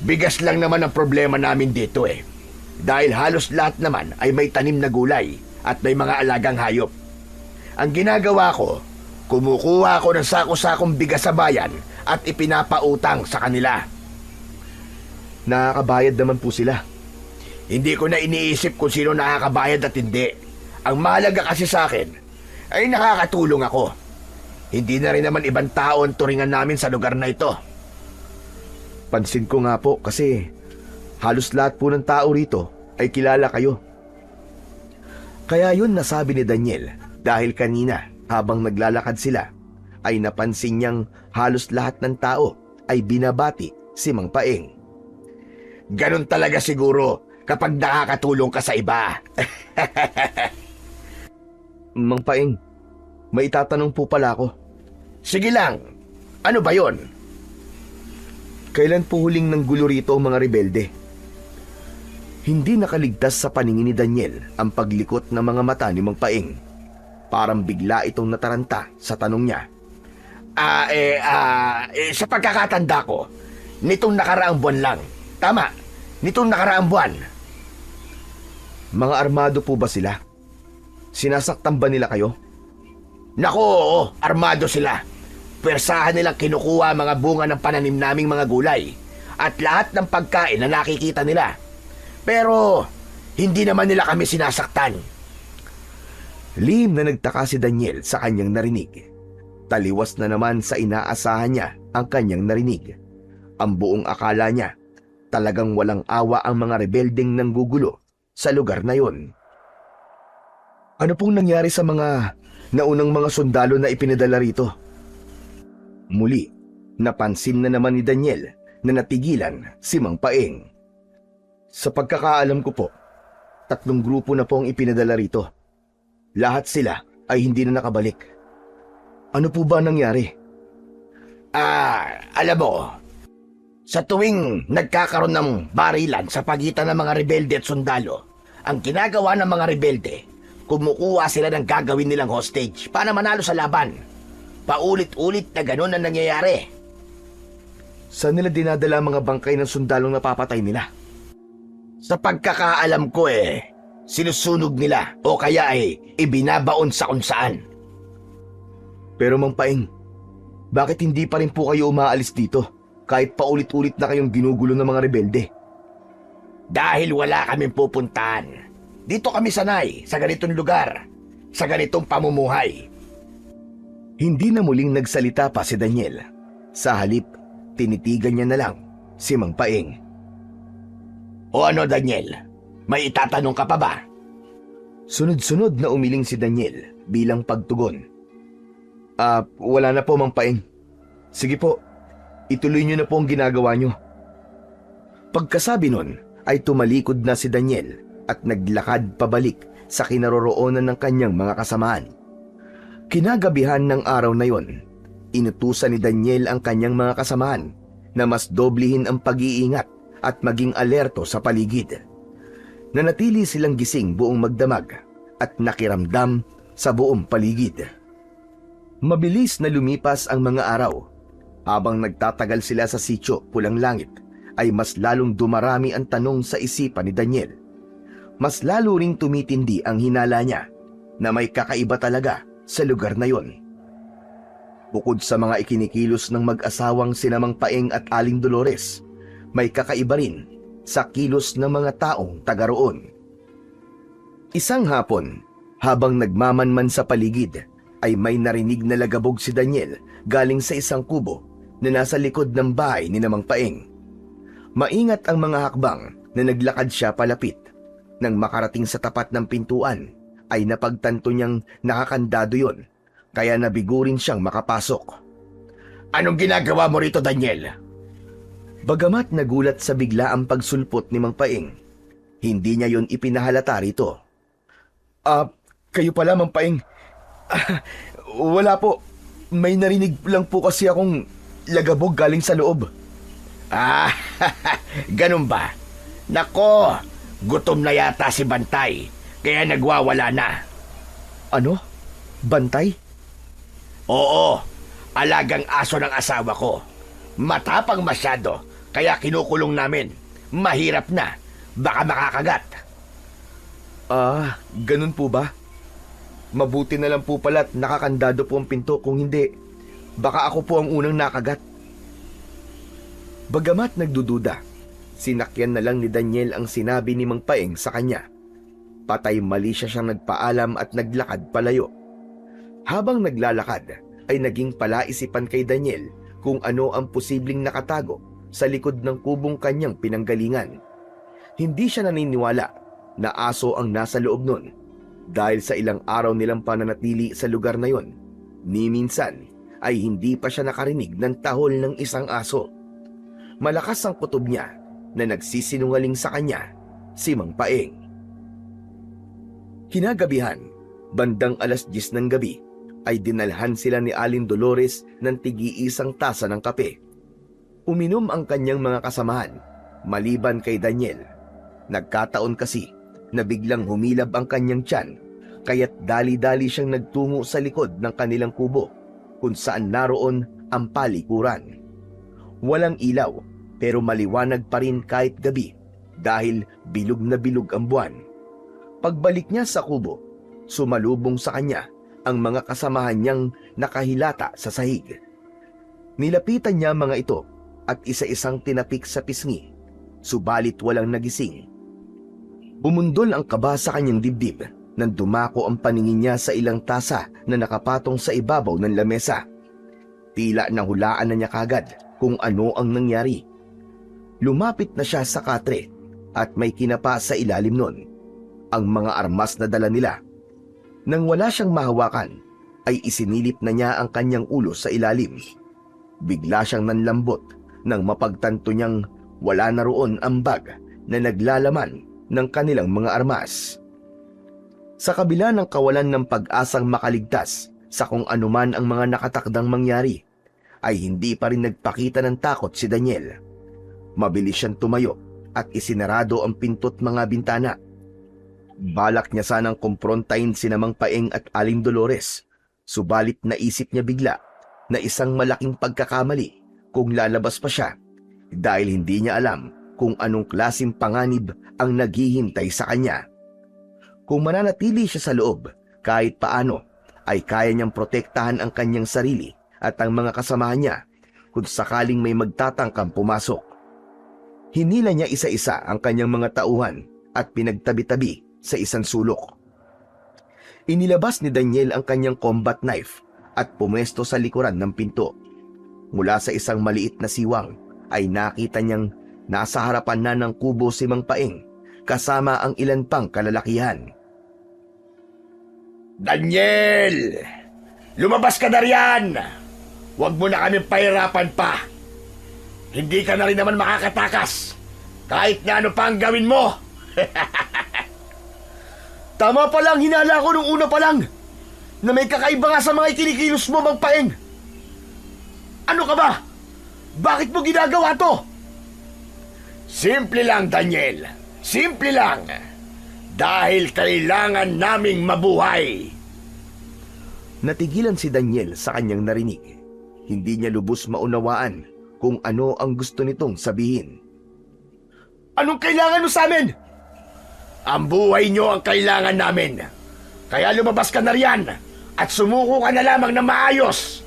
Bigas lang naman ang problema namin dito eh. Dahil halos lahat naman ay may tanim na gulay at may mga alagang hayop. Ang ginagawa ko, kumukuha ako ng sako-sakong bigas sa bayan at ipinapautang sa kanila. Nakakabayad naman po sila. Hindi ko na iniisip kung sino nakakabayad at hindi. Ang mahalaga kasi sa akin ay nakakatulong ako. Hindi na rin naman ibang tao ang turingan namin sa lugar na ito. Pansin ko nga po kasi halos lahat po ng tao rito ay kilala kayo. Kaya yun nasabi ni Daniel dahil kanina habang naglalakad sila ay napansin niyang halos lahat ng tao ay binabati si Mang Paeng. Ganon talaga siguro kapag nakakatulong ka sa iba. Mang Paeng, may itatanong po pala ako. Sige lang, ano ba yon? Kailan po huling nanggulo rito ang mga rebelde? Hindi nakaligtas sa paningin ni Daniel ang paglikot ng mga mata ni Mang Paeng. Parang bigla itong nataranta sa tanong niya. Sa pagkakatanda ko, nitong nakaraang buwan lang. Tama, nitong nakaraang buwan. Mga armado po ba sila? Sinasaktan ba nila kayo? Naku, oo, armado sila. Pwersahan nilang kinukuha mga bunga ng pananim naming mga gulay at lahat ng pagkain na nakikita nila. Pero hindi naman nila kami sinasaktan. Lihim na nagtaka si Daniel sa kanyang narinig. Taliwas na naman sa inaasahan niya ang kanyang narinig. Ang buong akala niya, talagang walang awa ang mga rebeldeng nanggugulo sa lugar na yon. Ano pong nangyari sa mga naunang mga sundalo na ipinadala rito? Muli, napansin na naman ni Daniel na natigilan si Mang Paeng. Sa pagkakaalam ko po, 3 grupo na po ang ipinadala rito. Lahat sila ay hindi na nakabalik. Ano po ba nangyari? Alam mo, sa tuwing nagkakaroon ng barilan sa pagitan ng mga rebelde at sundalo, ang ginagawa ng mga rebelde, kumukuha sila ng gagawin nilang hostage para manalo sa laban. Paulit-ulit na ganun ang nangyayari. Saan nila dinadala mga bangkay ng sundalong napapatay nila? Sa pagkakaalam ko sinusunog nila o kaya ay ibinabaon sa kung saan. Pero Mang Paeng, bakit hindi pa rin po kayo umaalis dito kahit paulit-ulit na kayong ginugulo ng mga rebelde? Dahil wala kaming pupuntahan. Dito kami sanay, sa ganitong lugar, sa ganitong pamumuhay. Hindi na muling nagsalita pa si Daniel. Sa halip, tinitigan niya na lang si Mang Paeng. O ano, Daniel? May itatanong ka pa ba? Sunod-sunod na umiling si Daniel bilang pagtugon. Wala na po, Mang Paeng. Sige po, ituloy niyo na po ang ginagawa niyo. Pagkasabi nun, ay tumalikod na si Daniel at naglakad pabalik sa kinaroroonan ng kanyang mga kasamahan. Kinagabihan ng araw na yon, inutusan ni Daniel ang kanyang mga kasamahan na mas doblihin ang pag-iingat at maging alerto sa paligid. Nanatili silang gising buong magdamag at nakiramdam sa buong paligid. Mabilis na lumipas ang mga araw. Habang nagtatagal sila sa sitio Pulang Langit, ay mas lalong dumarami ang tanong sa isipan ni Daniel. Mas lalo ring tumitindi ang hinala niya na may kakaiba talaga sa lugar na yon. Bukod sa mga ikinikilos ng mag-asawang sina Mang Paeng at Aling Dolores, may kakaiba rin sa kilos ng mga taong taga roon. Isang hapon, habang nagmamanman sa paligid, ay may narinig na lagabog si Daniel galing sa isang kubo na nasa likod ng bahay ni Mang Paeng. Maingat ang mga hakbang na naglakad siya palapit. Nang makarating sa tapat ng pintuan, ay napagtanto niyang nakakandado yon, kaya nabigo rin siyang makapasok. Anong ginagawa mo rito, Daniel? Bagamat nagulat sa bigla ang pagsulpot ni Mang Paeng, hindi niya yon ipinahalata rito. Kayo pala, Mang Paeng. Wala po. May narinig lang po kasi akong lagabog galing sa loob. Ganun ba? Nako, gutom na yata si Bantay, kaya nagwawala na. Ano? Bantay? Oo, alagang aso ng asawa ko. Matapang masyado, kaya kinukulong namin. Mahirap na, baka makakagat. Ganun po ba? Mabuti na lang po pala't nakakandado po ang pinto, kung hindi, baka ako po ang unang nakagat. Bagamat nagdududa, sinakyan na lang ni Daniel ang sinabi ni Mang Paeng sa kanya. Patay mali siyang nagpaalam at naglakad palayo. Habang naglalakad, ay naging palaisipan kay Daniel kung ano ang posibleng nakatago sa likod ng kubong kanyang pinanggalingan. Hindi siya naniniwala na aso ang nasa loob nun dahil sa ilang araw nilang pananatili sa lugar na yon. Ni minsan ay hindi pa siya nakarinig ng tahol ng isang aso. Malakas ang kutob niya na nagsisinungaling sa kanya, si Mang Paeng. Kinagabihan, bandang 10:00 ng gabi, ay dinalhan sila ni Aling Dolores ng tig-iisang tasa ng kape. Uminom ang kanyang mga kasamahan, maliban kay Daniel. Nagkataon kasi na biglang humilab ang kanyang tiyan, kaya't dali-dali siyang nagtungo sa likod ng kanilang kubo, kung saan naroon ang palikuran. Walang ilaw, pero maliwanag pa rin kahit gabi dahil bilog na bilog ang buwan. Pagbalik niya sa kubo, sumalubong sa kanya ang mga kasamahan niyang nakahilata sa sahig. Nilapitan niya mga ito at isa-isang tinapik sa pisngi, subalit walang nagising. Bumundol ang kaba sa kanyang dibdib nang dumako ang paningin niya sa ilang tasa na nakapatong sa ibabaw ng lamesa. Tila nahulaan na niya kagad kung ano ang nangyari. Lumapit na siya sa katre at may kinapa sa ilalim nun, ang mga armas na dala nila. Nang wala siyang mahawakan, ay isinilip na niya ang kanyang ulo sa ilalim. Bigla siyang nanlambot nang mapagtanto niyang wala na roon ang bag na naglalaman ng kanilang mga armas. Sa kabila ng kawalan ng pag-asang makaligtas sa kung anuman ang mga nakatakdang mangyari, ay hindi pa rin nagpakita ng takot si Daniel. Mabilis siyang tumayo at isinarado ang pinto't mga bintana. Balak niya sanang kumprontahin sina Mang Paeng at Aling Dolores, subalit naisip niya bigla na isang malaking pagkakamali kung lalabas pa siya dahil hindi niya alam kung anong klaseng panganib ang naghihintay sa kanya. Kung mananatili siya sa loob, kahit paano, ay kaya niyang protektahan ang kanyang sarili at ang mga kasamahan niya kung sakaling may magtatangkang pumasok. Hinila niya isa-isa ang kanyang mga tauhan at pinagtabi-tabi sa isang sulok. Inilabas ni Daniel ang kanyang combat knife at pumesto sa likuran ng pinto. Mula sa isang maliit na siwang ay nakita niyang nasa harapan na ng kubo si Mang Paeng kasama ang ilan pang kalalakihan. Daniel! Lumabas ka na riyan! Huwag mo na kaming pahirapan pa. Hindi ka na rin naman makakatakas kahit na ano pa ang gawin mo. Tama pa lang, hinala ko nung una pa lang na may kakaiba nga sa mga ikinikilos mo, Mang Paeng. Ano ka ba? Bakit mo ginagawa to? Simple lang, Daniel. Simple lang. Dahil kailangan naming mabuhay. Natigilan si Daniel sa kanyang narinig. Hindi niya lubos maunawaan kung ano ang gusto nitong sabihin. Anong kailangan mo sa amin? Ang buhay nyo ang kailangan namin. Kaya lumabas ka na riyan at sumuko ka na lamang na maayos.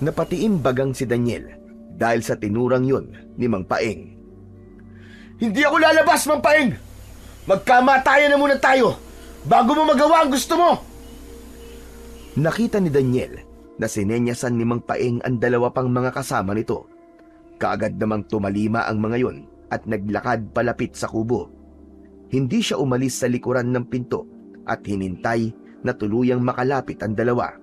Napatiimbagang si Daniel dahil sa tinurang yon ni Mang Paeng. Hindi ako lalabas, Mang Paeng. Magkamatayan na muna tayo bago mo magawa ang gusto mo. Nakita ni Daniel na sinenyasan ni Mang Paeng ang dalawa pang mga kasama nito. Kaagad namang tumalima ang mga yon at naglakad palapit sa kubo. Hindi siya umalis sa likuran ng pinto at hinintay na tuluyang makalapit ang dalawa.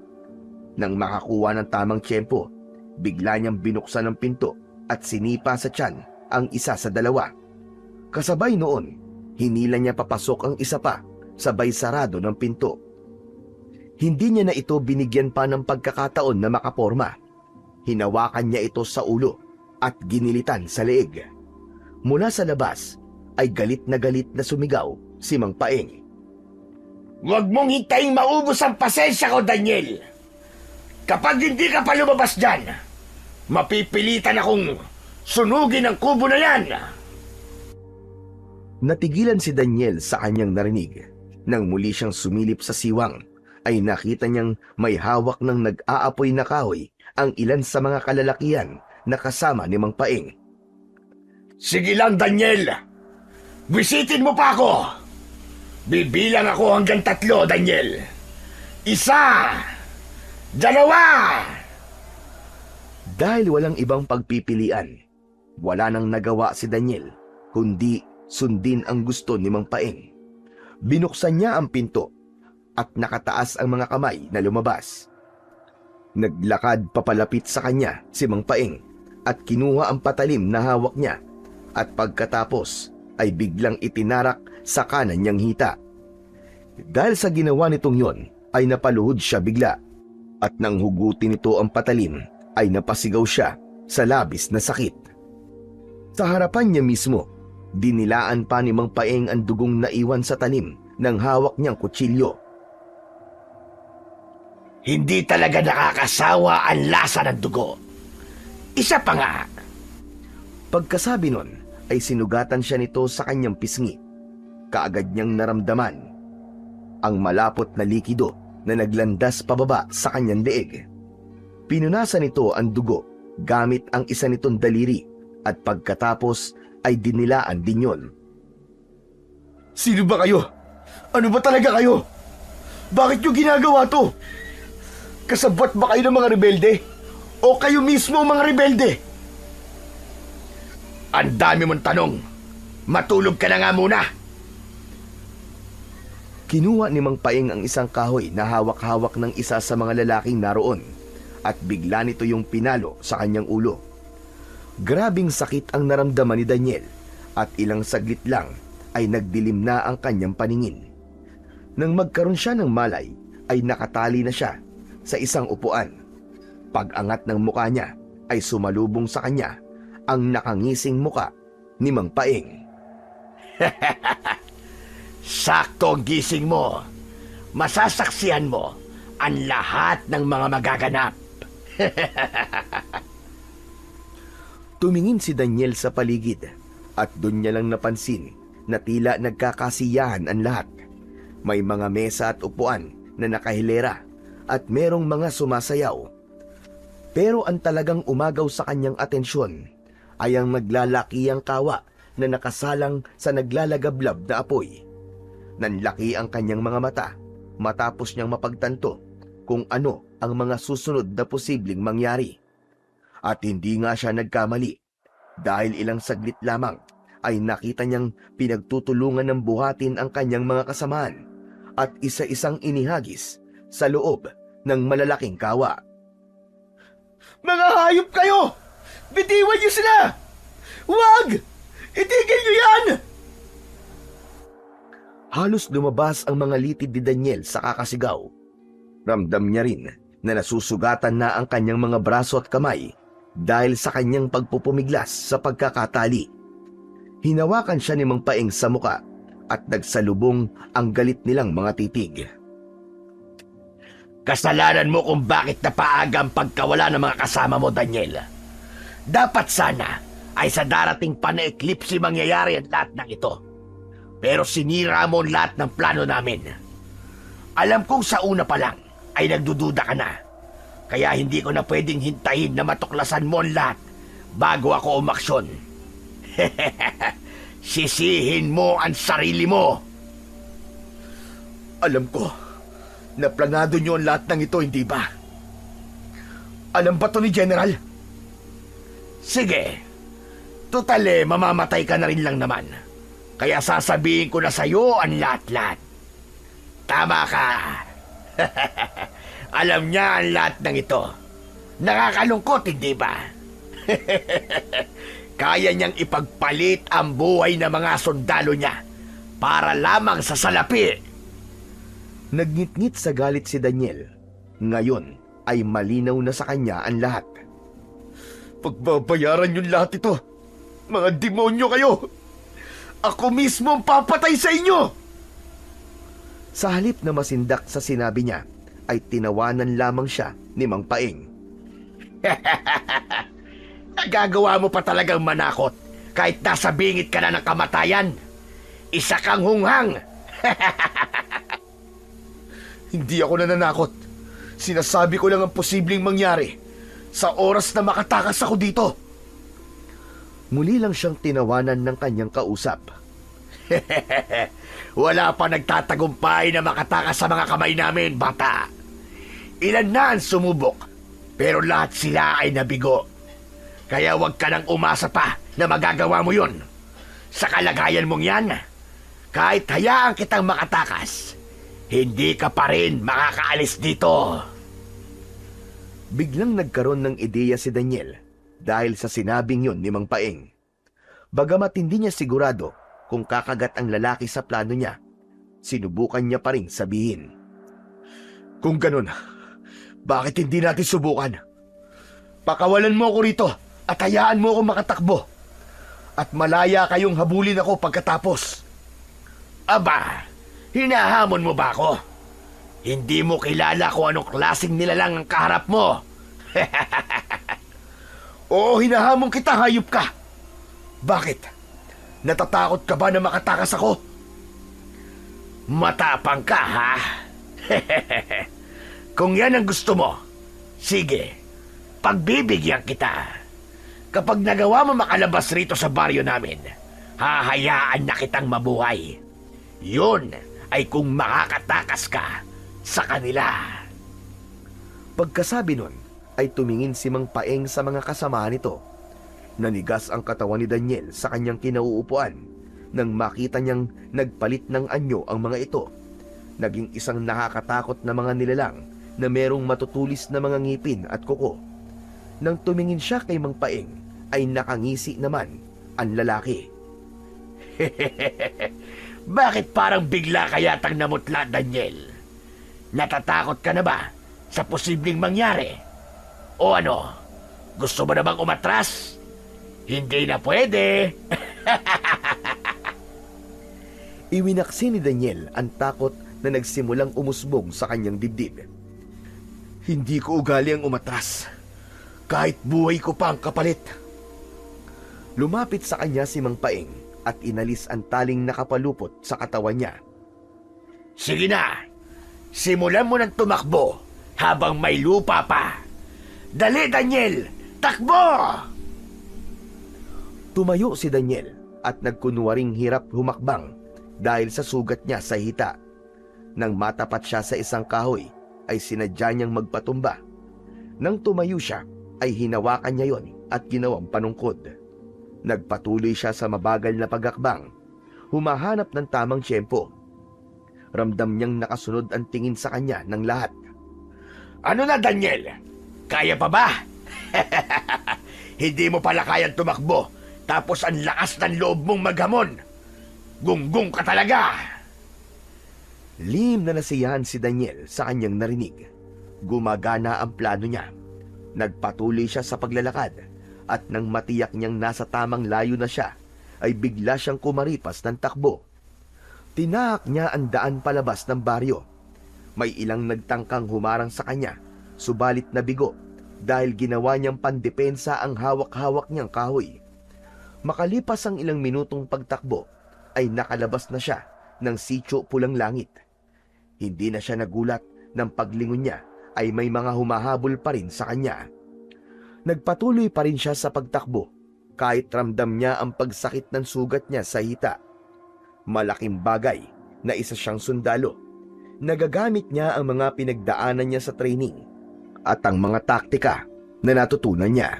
Nang makakuha ng tamang tiyempo, bigla niyang binuksan ang pinto at sinipa sa tiyan ang isa sa dalawa. Kasabay noon, hinila niya papasok ang isa pa, sabay sarado ng pinto. Hindi niya na ito binigyan pa ng pagkakataon na makaporma. Hinawakan niya ito sa ulo at ginilitan sa leeg. Mula sa labas ay galit na sumigaw si Mang Paeng. Huwag mong hintayin maubos ang pasensya ko, Daniel. Kapag hindi ka pa lumabas dyan, mapipilitan akong sunugin ang kubo na yan. Natigilan si Daniel sa kanyang narinig. Nang muli siyang sumilip sa siwang, ay nakita niyang may hawak ng nag-aapoy na kahoy ang ilan sa mga kalalakihan na kasama ni Mang Paeng. Sige lang, Daniel. Bisitin mo pa ako. Bibilang ako hanggang 3, Daniel. 1, 2. Dahil walang ibang pagpipilian, wala nang nagawa si Daniel kundi sundin ang gusto ni Mang Paeng. Binuksan niya ang pinto at nakataas ang mga kamay na lumabas. Naglakad papalapit sa kanya si Mang Paeng at kinuha ang patalim na hawak niya at pagkatapos ay biglang itinarak sa kanan niyang hita. Dahil sa ginawa nitong yon ay napaluhod siya bigla at nang hugutin nito ang patalim ay napasigaw siya sa labis na sakit. Sa harapan niya mismo, dinilaan pa ni Mang Paeng ang dugong naiwan sa tanim ng hawak niyang kutsilyo. Hindi talaga nakakasawa ang lasa ng dugo. Isa pa nga. Pagkasabi nun ay sinugatan siya nito sa kanyang pisngi. Kaagad niyang naramdaman ang malapot na likido na naglandas pababa sa kanyang leeg. Pinunasan nito ang dugo gamit ang isa nitong daliri at pagkatapos ay dinilaan din yon. Sino ba kayo? Ano ba talaga kayo? Bakit nyo ginagawa to? Kasabwat ba kayo ng mga rebelde? O kayo mismo ang mga rebelde? Ang dami mong tanong. Matulog ka na nga muna. Kinuha ni Mang Paeng ang isang kahoy na hawak-hawak ng isa sa mga lalaking naroon at bigla nito yung pinalo sa kanyang ulo. Grabing sakit ang naramdaman ni Daniel at ilang saglit lang ay nagdilim na ang kanyang paningin. Nang magkaroon siya ng malay ay nakatali na siya sa isang upuan. Pag-angat ng muka niya ay sumalubong sa kanya ang nakangising muka ni Mang Paeng. Sakto ang gising mo. Masasaksihan mo ang lahat ng mga magaganap. Tumingin si Daniel sa paligid at doon niya lang napansin na tila nagkakasiyahan ang lahat. May mga mesa at upuan na nakahilera at merong mga sumasayaw. Pero ang talagang umagaw sa kanyang atensyon ay ang naglalakihang kawa na nakasalang sa naglalagablab na apoy. Nanlaki ang kanyang mga mata matapos niyang mapagtanto kung ano ang mga susunod na posibleng mangyari. At hindi nga siya nagkamali dahil ilang saglit lamang ay nakita niyang pinagtutulungan ng buhatin ang kanyang mga kasamaan at isa-isang inihagis sa loob ng malalaking kawa. Mga hayop kayo! Bitiwan niyo sila! Huwag! Itigil niyo yan! Halos lumabas ang mga litid ni Daniel sa kakasigaw. Ramdam niya rin na nasusugatan na ang kanyang mga braso at kamay dahil sa kanyang pagpupumiglas sa pagkakatali. Hinawakan siya ni Mang Paeng sa muka at nagsalubong ang galit nilang mga titig. Kasalanan mo kung bakit napaaga ang pagkawala ng mga kasama mo, Daniel. Dapat sana ay sa darating pa na eklipse mangyayari ang lahat ng ito. Pero sinira mo ang lahat ng plano namin. Alam kong sa una pa lang ay nagdududa ka na. Kaya hindi ko na pwedeng hintayin na matuklasan mo ang lahat bago ako umaksyon. Sisihin mo ang sarili mo. Alam ko na planado niyo ang lahat ng ito, hindi ba? Alam ba to ni General? Sige, tutale mamamatay ka na rin lang naman. Kaya sasabihin ko na sa'yo ang lahat-lahat. Tama ka. Alam niya ang lahat ng ito. Nakakalungkot, hindi ba? Kaya niyang ipagpalit ang buhay ng mga sundalo niya para lamang sa salapi. Nagngit-ngit sa galit si Daniel. Ngayon ay malinaw na sa kanya ang lahat. Pagbabayaran yung lahat ito. Mga demonyo kayo! Ako mismo ang papatay sa inyo! Sa halip na masindak sa sinabi niya, ay tinawanan lamang siya ni Mang Paeng. Nagagawa mo pa talagang manakot kahit nasa bingit ka na ng kamatayan. Isa kang hunghang. Hindi ako nananakot. Sinasabi ko lang ang posibleng mangyari sa oras na makatakas ako dito. Muli lang siyang tinawanan ng kanyang kausap. Wala pa nagtatagumpay na makatakas sa mga kamay namin, bata. Ilan na ang sumubok, pero lahat sila ay nabigo. Kaya huwag ka nang umasa pa na magagawa mo yun. Sa kalagayan mong yan, kahit hayaan kitang makatakas, hindi ka pa rin makakaalis dito. Biglang nagkaroon ng ideya si Daniel dahil sa sinabing yun ni Mang Paeng. Bagamat hindi niya sigurado kung kakagat ang lalaki sa plano niya, sinubukan niya pa rin sabihin. Kung ganun, bakit hindi natin subukan? Pakawalan mo ako rito at hayaan mo ako makatakbo. At malaya kayong habulin ako pagkatapos. Aba, hinahamon mo ba ako? Hindi mo kilala kung anong klaseng nilalang ang kaharap mo. Oo, hinahamon kita, hayop ka. Bakit? Natatakot ka ba na makatakas ako? Matapang ka, ha? Kung yan ang gusto mo, sige, pagbibigyan kita. Kapag nagawa mo makalabas rito sa baryo namin, hahayaan na kitang mabuhay. Yun ay kung makakatakas ka sa kanila. Pagkasabi nun, ay tumingin si Mang Paeng sa mga kasamahan nito. Nanigas ang katawan ni Daniel sa kanyang kinauupuan nang makita niyang nagpalit ng anyo ang mga ito. Naging isang nakakatakot na mga nilalang na merong matutulis na mga ngipin at kuko. Nang tumingin siya kay Mang Paeng, ay nakangisi naman ang lalaki. Bakit parang bigla ka yatang namutla, Daniel? Natatakot ka na ba sa posibleng mangyari? O ano, gusto mo na bang umatras? Hindi na pwede. Iwinaksi ni Daniel ang takot na nagsimulang umusbong sa kanyang dibdib. Hindi ko ugali ang umatras. Kahit buhay ko pa ang kapalit. Lumapit sa kanya si Mang Paeng at inalis ang taling nakapalupot sa katawan niya. Sige na, simulan mo ng tumakbo habang may lupa pa. Dali, Daniel! Takbo! Tumayo si Daniel at nagkunwaring hirap humakbang dahil sa sugat niya sa hita. Nang matapat siya sa isang kahoy, ay sinadya niyang magpatumba. Nang tumayo siya, ay hinawakan niya yon at ginawang panungkod. Nagpatuloy siya sa mabagal na pagakbang, humahanap ng tamang tiyempo. Ramdam niyang nakasunod ang tingin sa kanya ng lahat. Ano na, Daniel? Kaya pa ba? Hindi mo pala kayang tumakbo, tapos ang lakas ng loob mong maghamon. Gunggong ka talaga! Lihim na nasiyahan si Daniel sa kanyang narinig. Gumagana ang plano niya. Nagpatuloy siya sa paglalakad at nang matiyak niyang nasa tamang layo na siya, ay bigla siyang kumaripas ng takbo. Tinahak niya ang daan palabas ng baryo. May ilang nagtangkang humarang sa kanya, subalit nabigo dahil ginawa niyang pandepensa ang hawak-hawak niyang kahoy. Makalipas ang ilang minutong pagtakbo, ay nakalabas na siya ng sitio Pulang Langit. Hindi na siya nagulat nang paglingon niya ay may mga humahabol pa rin sa kanya. Nagpatuloy pa rin siya sa pagtakbo kahit ramdam niya ang pagsakit ng sugat niya sa hita. Malaking bagay na isa siyang sundalo. Nagagamit niya ang mga pinagdaanan niya sa training at ang mga taktika na natutunan niya.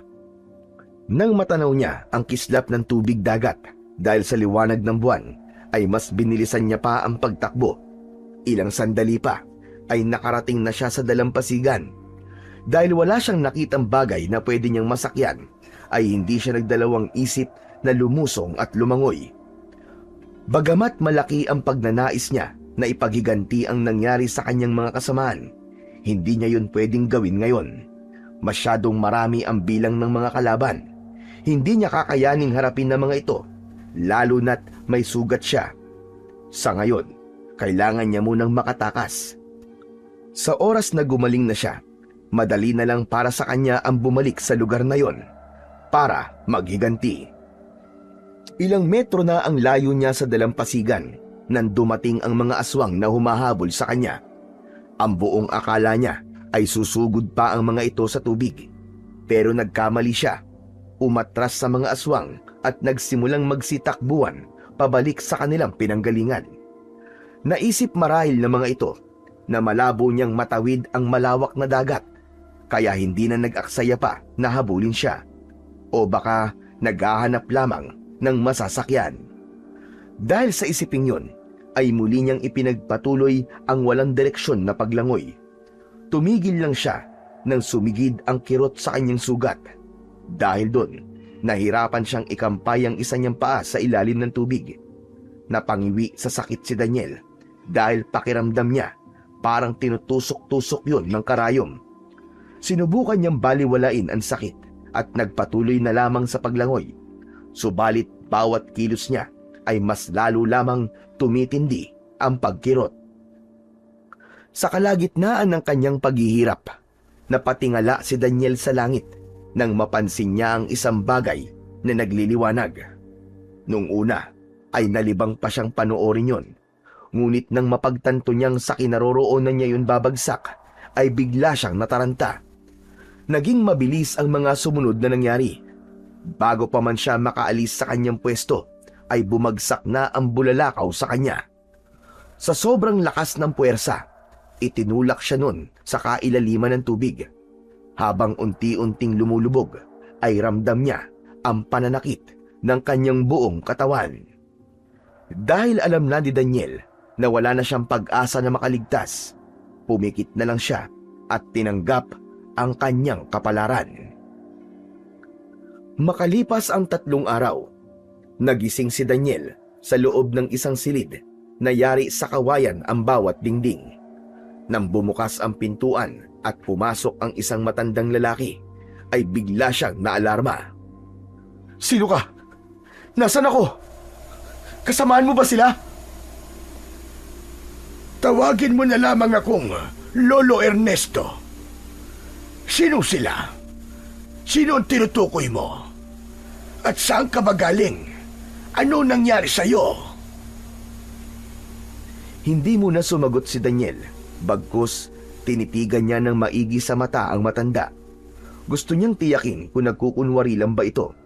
Nang matanaw niya ang kislap ng tubig dagat dahil sa liwanag ng buwan, ay mas binilisan niya pa ang pagtakbo. Ilang sandali pa ay nakarating na siya sa dalampasigan. Dahil wala siyang nakitang bagay na pwede niyang masakyan, ay hindi siya nagdalawang isip na lumusong at lumangoy. Bagamat malaki ang pagnanais niya na ipaghiganti ang nangyari sa kanyang mga kasamaan, hindi niya yun pwedeng gawin ngayon. Masyadong marami ang bilang ng mga kalaban. Hindi niya kakayaning harapin ng mga ito, lalo na't may sugat siya. Sa ngayon, kailangan niya munang makatakas. Sa oras na gumaling na siya, madali na lang para sa kanya ang bumalik sa lugar na yon para maghiganti. Ilang metro na ang layo niya sa dalampasigan nang dumating ang mga aswang na humahabol sa kanya. Ang buong akala niya ay susugod pa ang mga ito sa tubig. Pero nagkamali siya. Umatras sa mga aswang at nagsimulang magsitakbuhan pabalik sa kanilang pinanggalingan. Naisip marahil ng mga ito na malabo niyang matawid ang malawak na dagat, kaya hindi na nag-aksaya pa na habulin siya. O baka naghahanap lamang ng masasakyan. Dahil sa isiping yun, ay muli niyang ipinagpatuloy ang walang direksyon na paglangoy. Tumigil lang siya nang sumigid ang kirot sa kanyang sugat. Dahil doon, nahirapan siyang ikampay ang isa niyang paa sa ilalim ng tubig. Napangiwi sa sakit si Daniel dahil pakiramdam niya parang tinutusok-tusok yun ng karayom. Sinubukan niyang baliwalain ang sakit at nagpatuloy na lamang sa paglangoy. Subalit bawat kilos niya ay mas lalo lamang tumitindi ang pagkirot. Sa kalagitnaan ng kanyang paghihirap, napatingala si Daniel sa langit nang mapansin niya ang isang bagay na nagliliwanag. Nung una ay nalibang pa siyang panoorin yon. Ngunit nang mapagtanto niyang sa kinaroroonan niya yun babagsak, ay bigla siyang nataranta. Naging mabilis ang mga sumunod na nangyari. Bago pa man siya makaalis sa kanyang pwesto, ay bumagsak na ang bulalakaw sa kanya. Sa sobrang lakas ng puwersa, itinulak siya nun sa kailaliman ng tubig. Habang unti-unting lumulubog, ay ramdam niya ang pananakit ng kanyang buong katawan. Dahil alam na ni Daniel na wala na siyang pag-asa na makaligtas, pumikit na lang siya at tinanggap ang kanyang kapalaran. Makalipas ang 3 araw, nagising si Daniel sa loob ng isang silid na yari sa kawayan ang bawat dingding. Nang bumukas ang pintuan at pumasok ang isang matandang lalaki, ay bigla siyang naalarma. Sino ka? Nasaan ako? Kasamaan mo ba sila? Tawagin mo na lamang akong Lolo Ernesto. Sino sila? Sino ang tinutukoy mo? At saan ka ba galing? Ano nangyari sa'yo? Hindi muna sumagot si Daniel, bagkus tinitigan niya ng maigi sa mata ang matanda. Gusto niyang tiyakin kung nagkukunwari lang ba ito.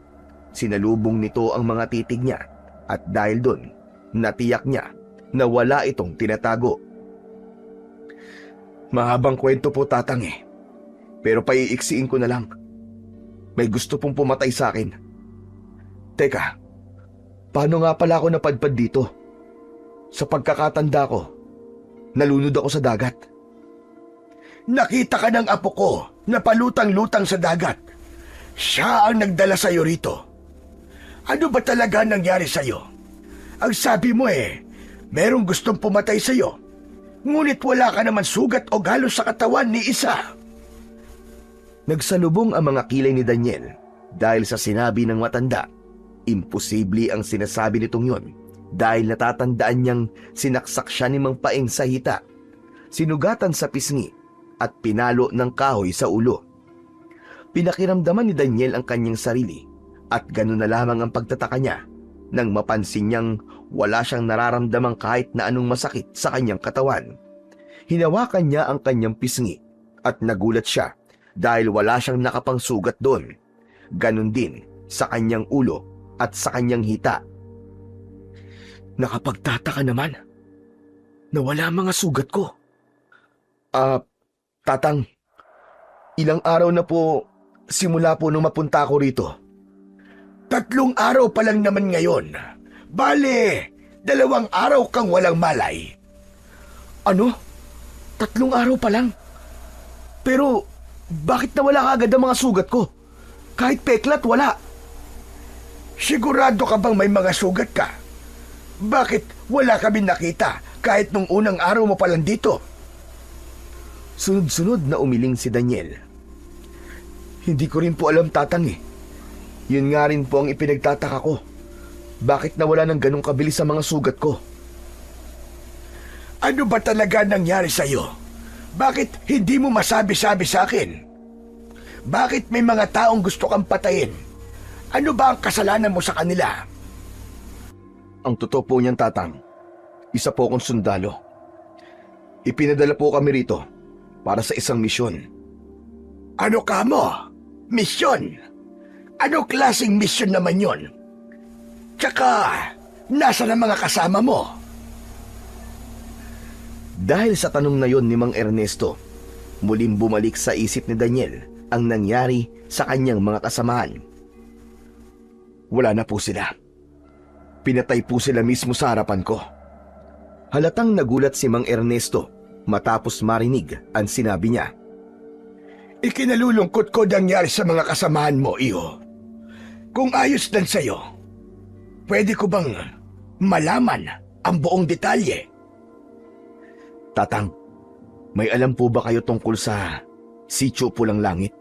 Sinalubong nito ang mga titig niya at dahil doon, natiyak niya na wala itong tinatago. Mahabang kwento po, Tatang eh. Pero paiiksiin ko na lang. May gusto pong pumatay sa akin. Teka, paano nga pala ako napadpad dito? Sa pagkakatanda ko, nalunod ako sa dagat. Nakita ka ng apo ko na palutang-lutang sa dagat. Siya ang nagdala sa'yo rito. Ano ba talaga nangyari sa'yo? Ang sabi mo merong gustong pumatay sa'yo. Ngunit wala ka naman sugat o galos sa katawan ni isa. Nagsalubong ang mga kilay ni Daniel dahil sa sinabi ng matanda. Imposible ang sinasabi nitong yon dahil natatandaan niyang sinaksak siya ni Mang Paeng sa hita, sinugatan sa pisngi at pinalo ng kahoy sa ulo. Pinakiramdaman ni Daniel ang kanyang sarili at ganun na lamang ang pagtataka niya nang mapansin niyang wala siyang nararamdamang kahit na anong masakit sa kanyang katawan. Hinawakan niya ang kanyang pisngi at nagulat siya dahil wala siyang nakapangsugat doon. Ganun din sa kanyang ulo at sa kanyang hita. Nakapagtataka naman na wala mga sugat ko. Tatang, ilang araw na po simula po nung mapunta ako rito. 3 araw pa lang naman ngayon. Bale, 2 araw kang walang malay. Ano? 3 araw pa lang? Pero bakit nawala agad ang mga sugat ko? Kahit peklat wala. Sigurado ka bang may mga sugat ka? Bakit wala kami nakita kahit nung unang araw mo pa lang dito? Sunod-sunod na umiling si Daniel. Hindi ko rin po alam, Tatang eh. Yun nga rin po ang ipinagtataka ko. Bakit nawala ng ganong kabilis sa mga sugat ko? Ano ba talaga nangyari sa'yo? Bakit hindi mo masabi-sabi sa akin? Bakit may mga taong gusto kang patayin? Ano ba ang kasalanan mo sa kanila? Ang totoo po niyan, Tatang, isa po akong sundalo. Ipinadala po kami rito para sa isang misyon. Ano ka mo? Misyon? Ano klaseng misyon naman yon? Tsaka, nasa na mga kasama mo? Dahil sa tanong na yon ni Mang Ernesto, muling bumalik sa isip ni Daniel ang nangyari sa kanyang mga kasamahan. Wala na po sila. Pinatay po sila mismo sa harapan ko. Halatang nagulat si Mang Ernesto matapos marinig ang sinabi niya. Ikinalulungkot ko nangyari sa mga kasamahan mo, iho. Kung ayos lang sa'yo, pwede ko bang malaman ang buong detalye? Tatang, may alam po ba kayo tungkol sa Sitio Pulang Langit?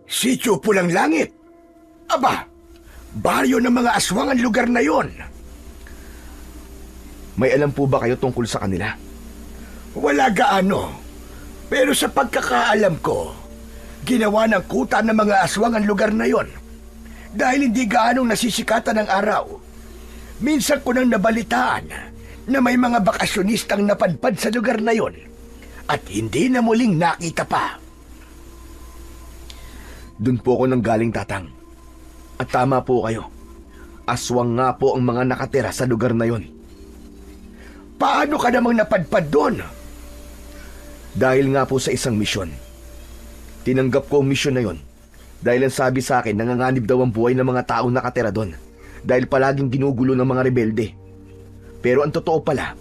Sitio Pulang Langit? Aba, baryo ng mga aswang ang lugar na yon. May alam po ba kayo tungkol sa kanila? Wala gaano. Pero sa pagkakaalam ko, ginawa ng kuta ng mga aswang ang lugar na yon. Dahil hindi gaanong nasisikatan ng araw. Minsan ko nang nabalitaan na may mga bakasyonistang napadpad sa lugar na yon at hindi na muling nakita pa. Doon po ako nanggaling, Tatang. At tama po kayo. Aswang nga po ang mga nakatira sa lugar na yon. Paano ka namang napadpad doon? Dahil nga po sa isang misyon. Tinanggap ko ang misyon na yon dahil ang sabi sa akin nanganganib daw ang buhay ng mga taong nakatira doon dahil palaging ginugulo ng mga rebelde. Pero ang totoo pala,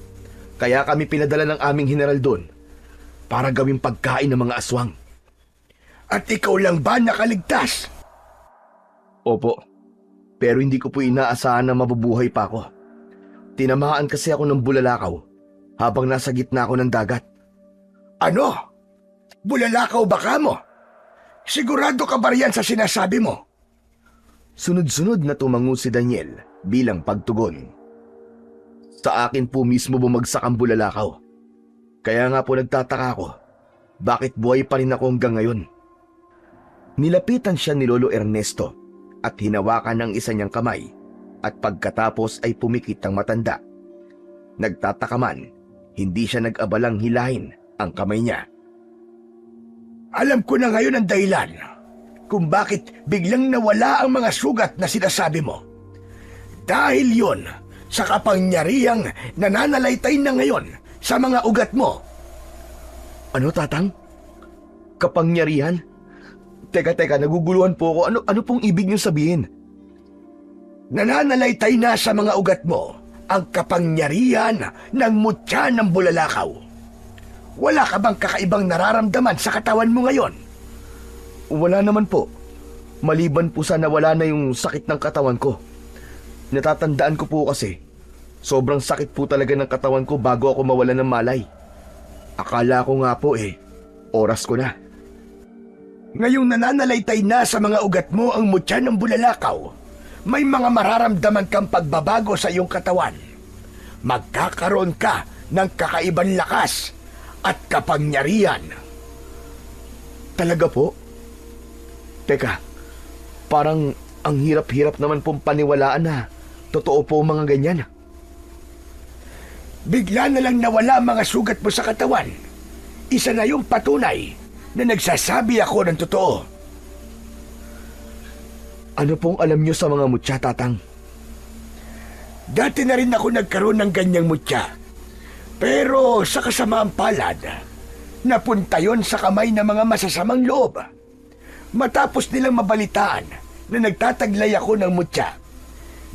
kaya kami pinadala ng aming general doon para gawing pagkain ng mga aswang. At ikaw lang ba nakaligtas? Opo, pero hindi ko po inaasahan na mabubuhay pa ako. Tinamaan kasi ako ng bulalakaw habang nasa gitna ako ng dagat. Ano? Bulalakaw ba ka mo? Sigurado ka ba riyan sa sinasabi mo? Sunod-sunod na tumango si Daniel bilang pagtugon. Sa akin po mismo bumagsak ang bulalakaw. Kaya nga po nagtataka ako, bakit buhay pa rin ako hanggang ngayon? Nilapitan siya ni Lolo Ernesto at hinawakan ang isa niyang kamay at pagkatapos ay pumikit ang matanda. Nagtataka man, hindi siya nag-abalang hilahin ang kamay niya. Alam ko na ngayon ang dahilan kung bakit biglang nawala ang mga sugat na sinasabi mo. Dahil yon sa kapangyarihang nananalaytay na ngayon sa mga ugat mo. Ano, Tatang? Kapangyarihan? Teka, naguguluhan po ako. Ano pong ibig niyong sabihin? Nananalaytay na sa mga ugat mo ang kapangyarihan ng mutya ng bulalakaw. Wala ka bang kakaibang nararamdaman sa katawan mo ngayon? Wala naman po. Maliban po sa nawala na yung sakit ng katawan ko. Natatandaan ko po kasi, sobrang sakit po talaga ng katawan ko bago ako mawala ng malay. Akala ko nga po oras ko na. Ngayong nananalaytay na sa mga ugat mo ang mutya ng bulalakaw, may mga mararamdaman kang pagbabago sa iyong katawan. Magkakaroon ka ng kakaibang lakas at kapangyarihan. Talaga po? Teka, parang ang hirap-hirap naman pong paniwalaan na totoo po mga ganyan. Bigla na lang nawala ang mga sugat mo sa katawan. Isa na yung patunay na nagsasabi ako ng totoo. Ano pong alam niyo sa mga mutya, Tatang? Dati na rin ako nagkaroon ng ganyang mutya. Pero sa kasamaang palad, napunta yon sa kamay ng mga masasamang loob. Matapos nilang mabalitaan na nagtataglay ako ng mutya,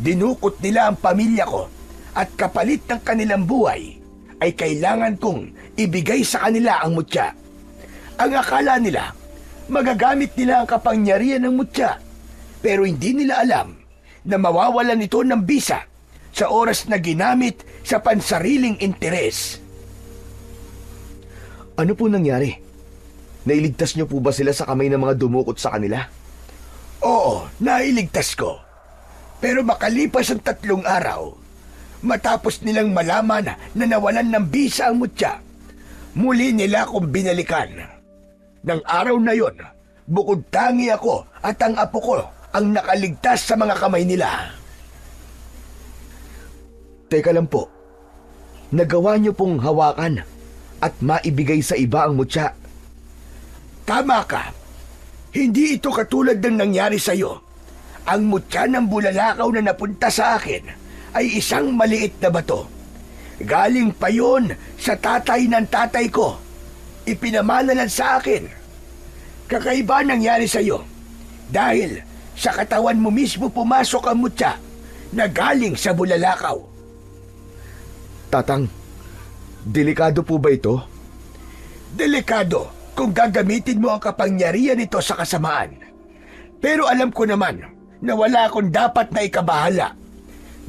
dinukot nila ang pamilya ko at kapalit ng kanilang buhay ay kailangan kong ibigay sa kanila ang mutya. Ang akala nila, magagamit nila ang kapangyarihan ng mutya, pero hindi nila alam na mawawalan ito ng bisa sa oras na ginamit sa pansariling interes. Ano po nangyari? Nailigtas niyo po ba sila sa kamay ng mga dumukot sa kanila? Oo, nailigtas ko. Pero makalipas ang 3 araw, matapos nilang malaman na nawalan ng bisa ang mutya, muli nila akong binalikan. Nang araw na yon, bukod tangi ako at ang apo ko ang nakaligtas sa mga kamay nila. Teka lang po, nagawa niyo pong hawakan at maibigay sa iba ang mutya. Tama ka. Hindi ito katulad ng nangyari sa iyo. Ang mutya ng bulalakaw na napunta sa akin ay isang maliit na bato. Galing pa yon sa tatay ng tatay ko. Ipinamana sa akin. Kakaiba nangyari sa iyo dahil sa katawan mo mismo pumasok ang mutya na galing sa bulalakaw. Tatang, delikado po ba ito? Delikado kung gagamitin mo ang kapangyarihan nito sa kasamaan. Pero alam ko naman na wala akong dapat na ikabahala.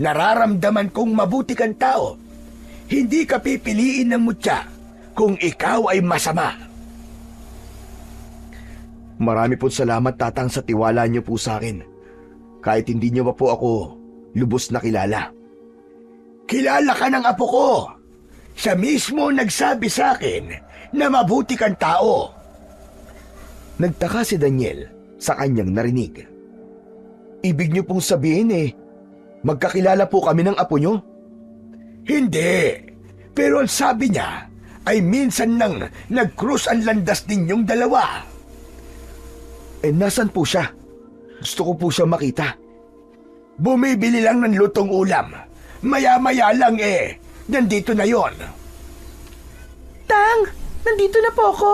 Nararamdaman kong mabuti kang tao. Hindi ka pipiliin ng mutya kung ikaw ay masama. Marami po salamat, Tatang, sa tiwala niyo po sa akin. Kahit hindi niyo pa po ako lubos na kilala. Kilala ka ng apo ko. Siya mismo nagsabi sa akin na mabuti kang tao. Nagtaka si Daniel sa kanyang narinig. Ibig niyo pong sabihin magkakilala po kami ng apo niyo? Hindi. Pero ang sabi niya ay minsan nang nag-cruise ang landas ninyong dalawa. Nasan po siya? Gusto ko po siya makita. Bumibili lang ng lutong ulam. Maya-maya lang nandito na yon. Tang, nandito na po ako.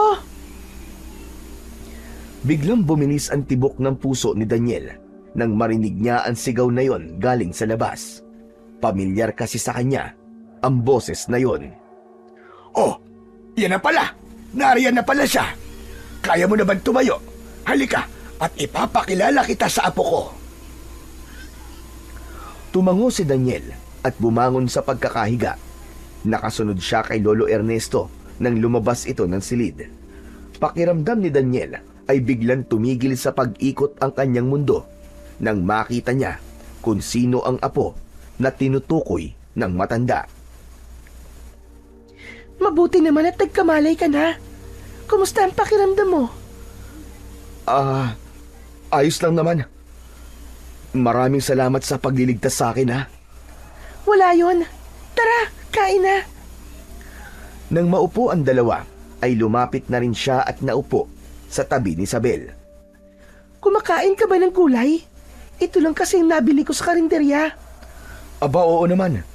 Biglang bumilis ang tibok ng puso ni Daniel nang marinig niya ang sigaw na yon galing sa labas. Pamilyar kasi sa kanya ang boses na yon. Oh, yan na pala. Nariyan na pala siya. Kaya mo na ba tumayo? Halika at ipapakilala kita sa apo ko. Tumango si Daniel at bumangon sa pagkakahiga. Nakasunod siya kay Lolo Ernesto nang lumabas ito ng silid. Pakiramdam ni Daniel ay biglang tumigil sa pag-ikot ang kanyang mundo nang makita niya kung sino ang apo na tinutukoy ng matanda. Mabuti naman at nagkamalay ka na. Kumusta ang pakiramdam mo? Ayos lang naman. Maraming salamat sa pagliligtas sa akin, ha? Wala yon. Tara, kain na. Nang maupo ang dalawa, ay lumapit na rin siya at naupo sa tabi ni Isabel. kumakain ka ba ng gulay? Ito lang kasi ang nabili ko sa karinderya. Aba, oo naman.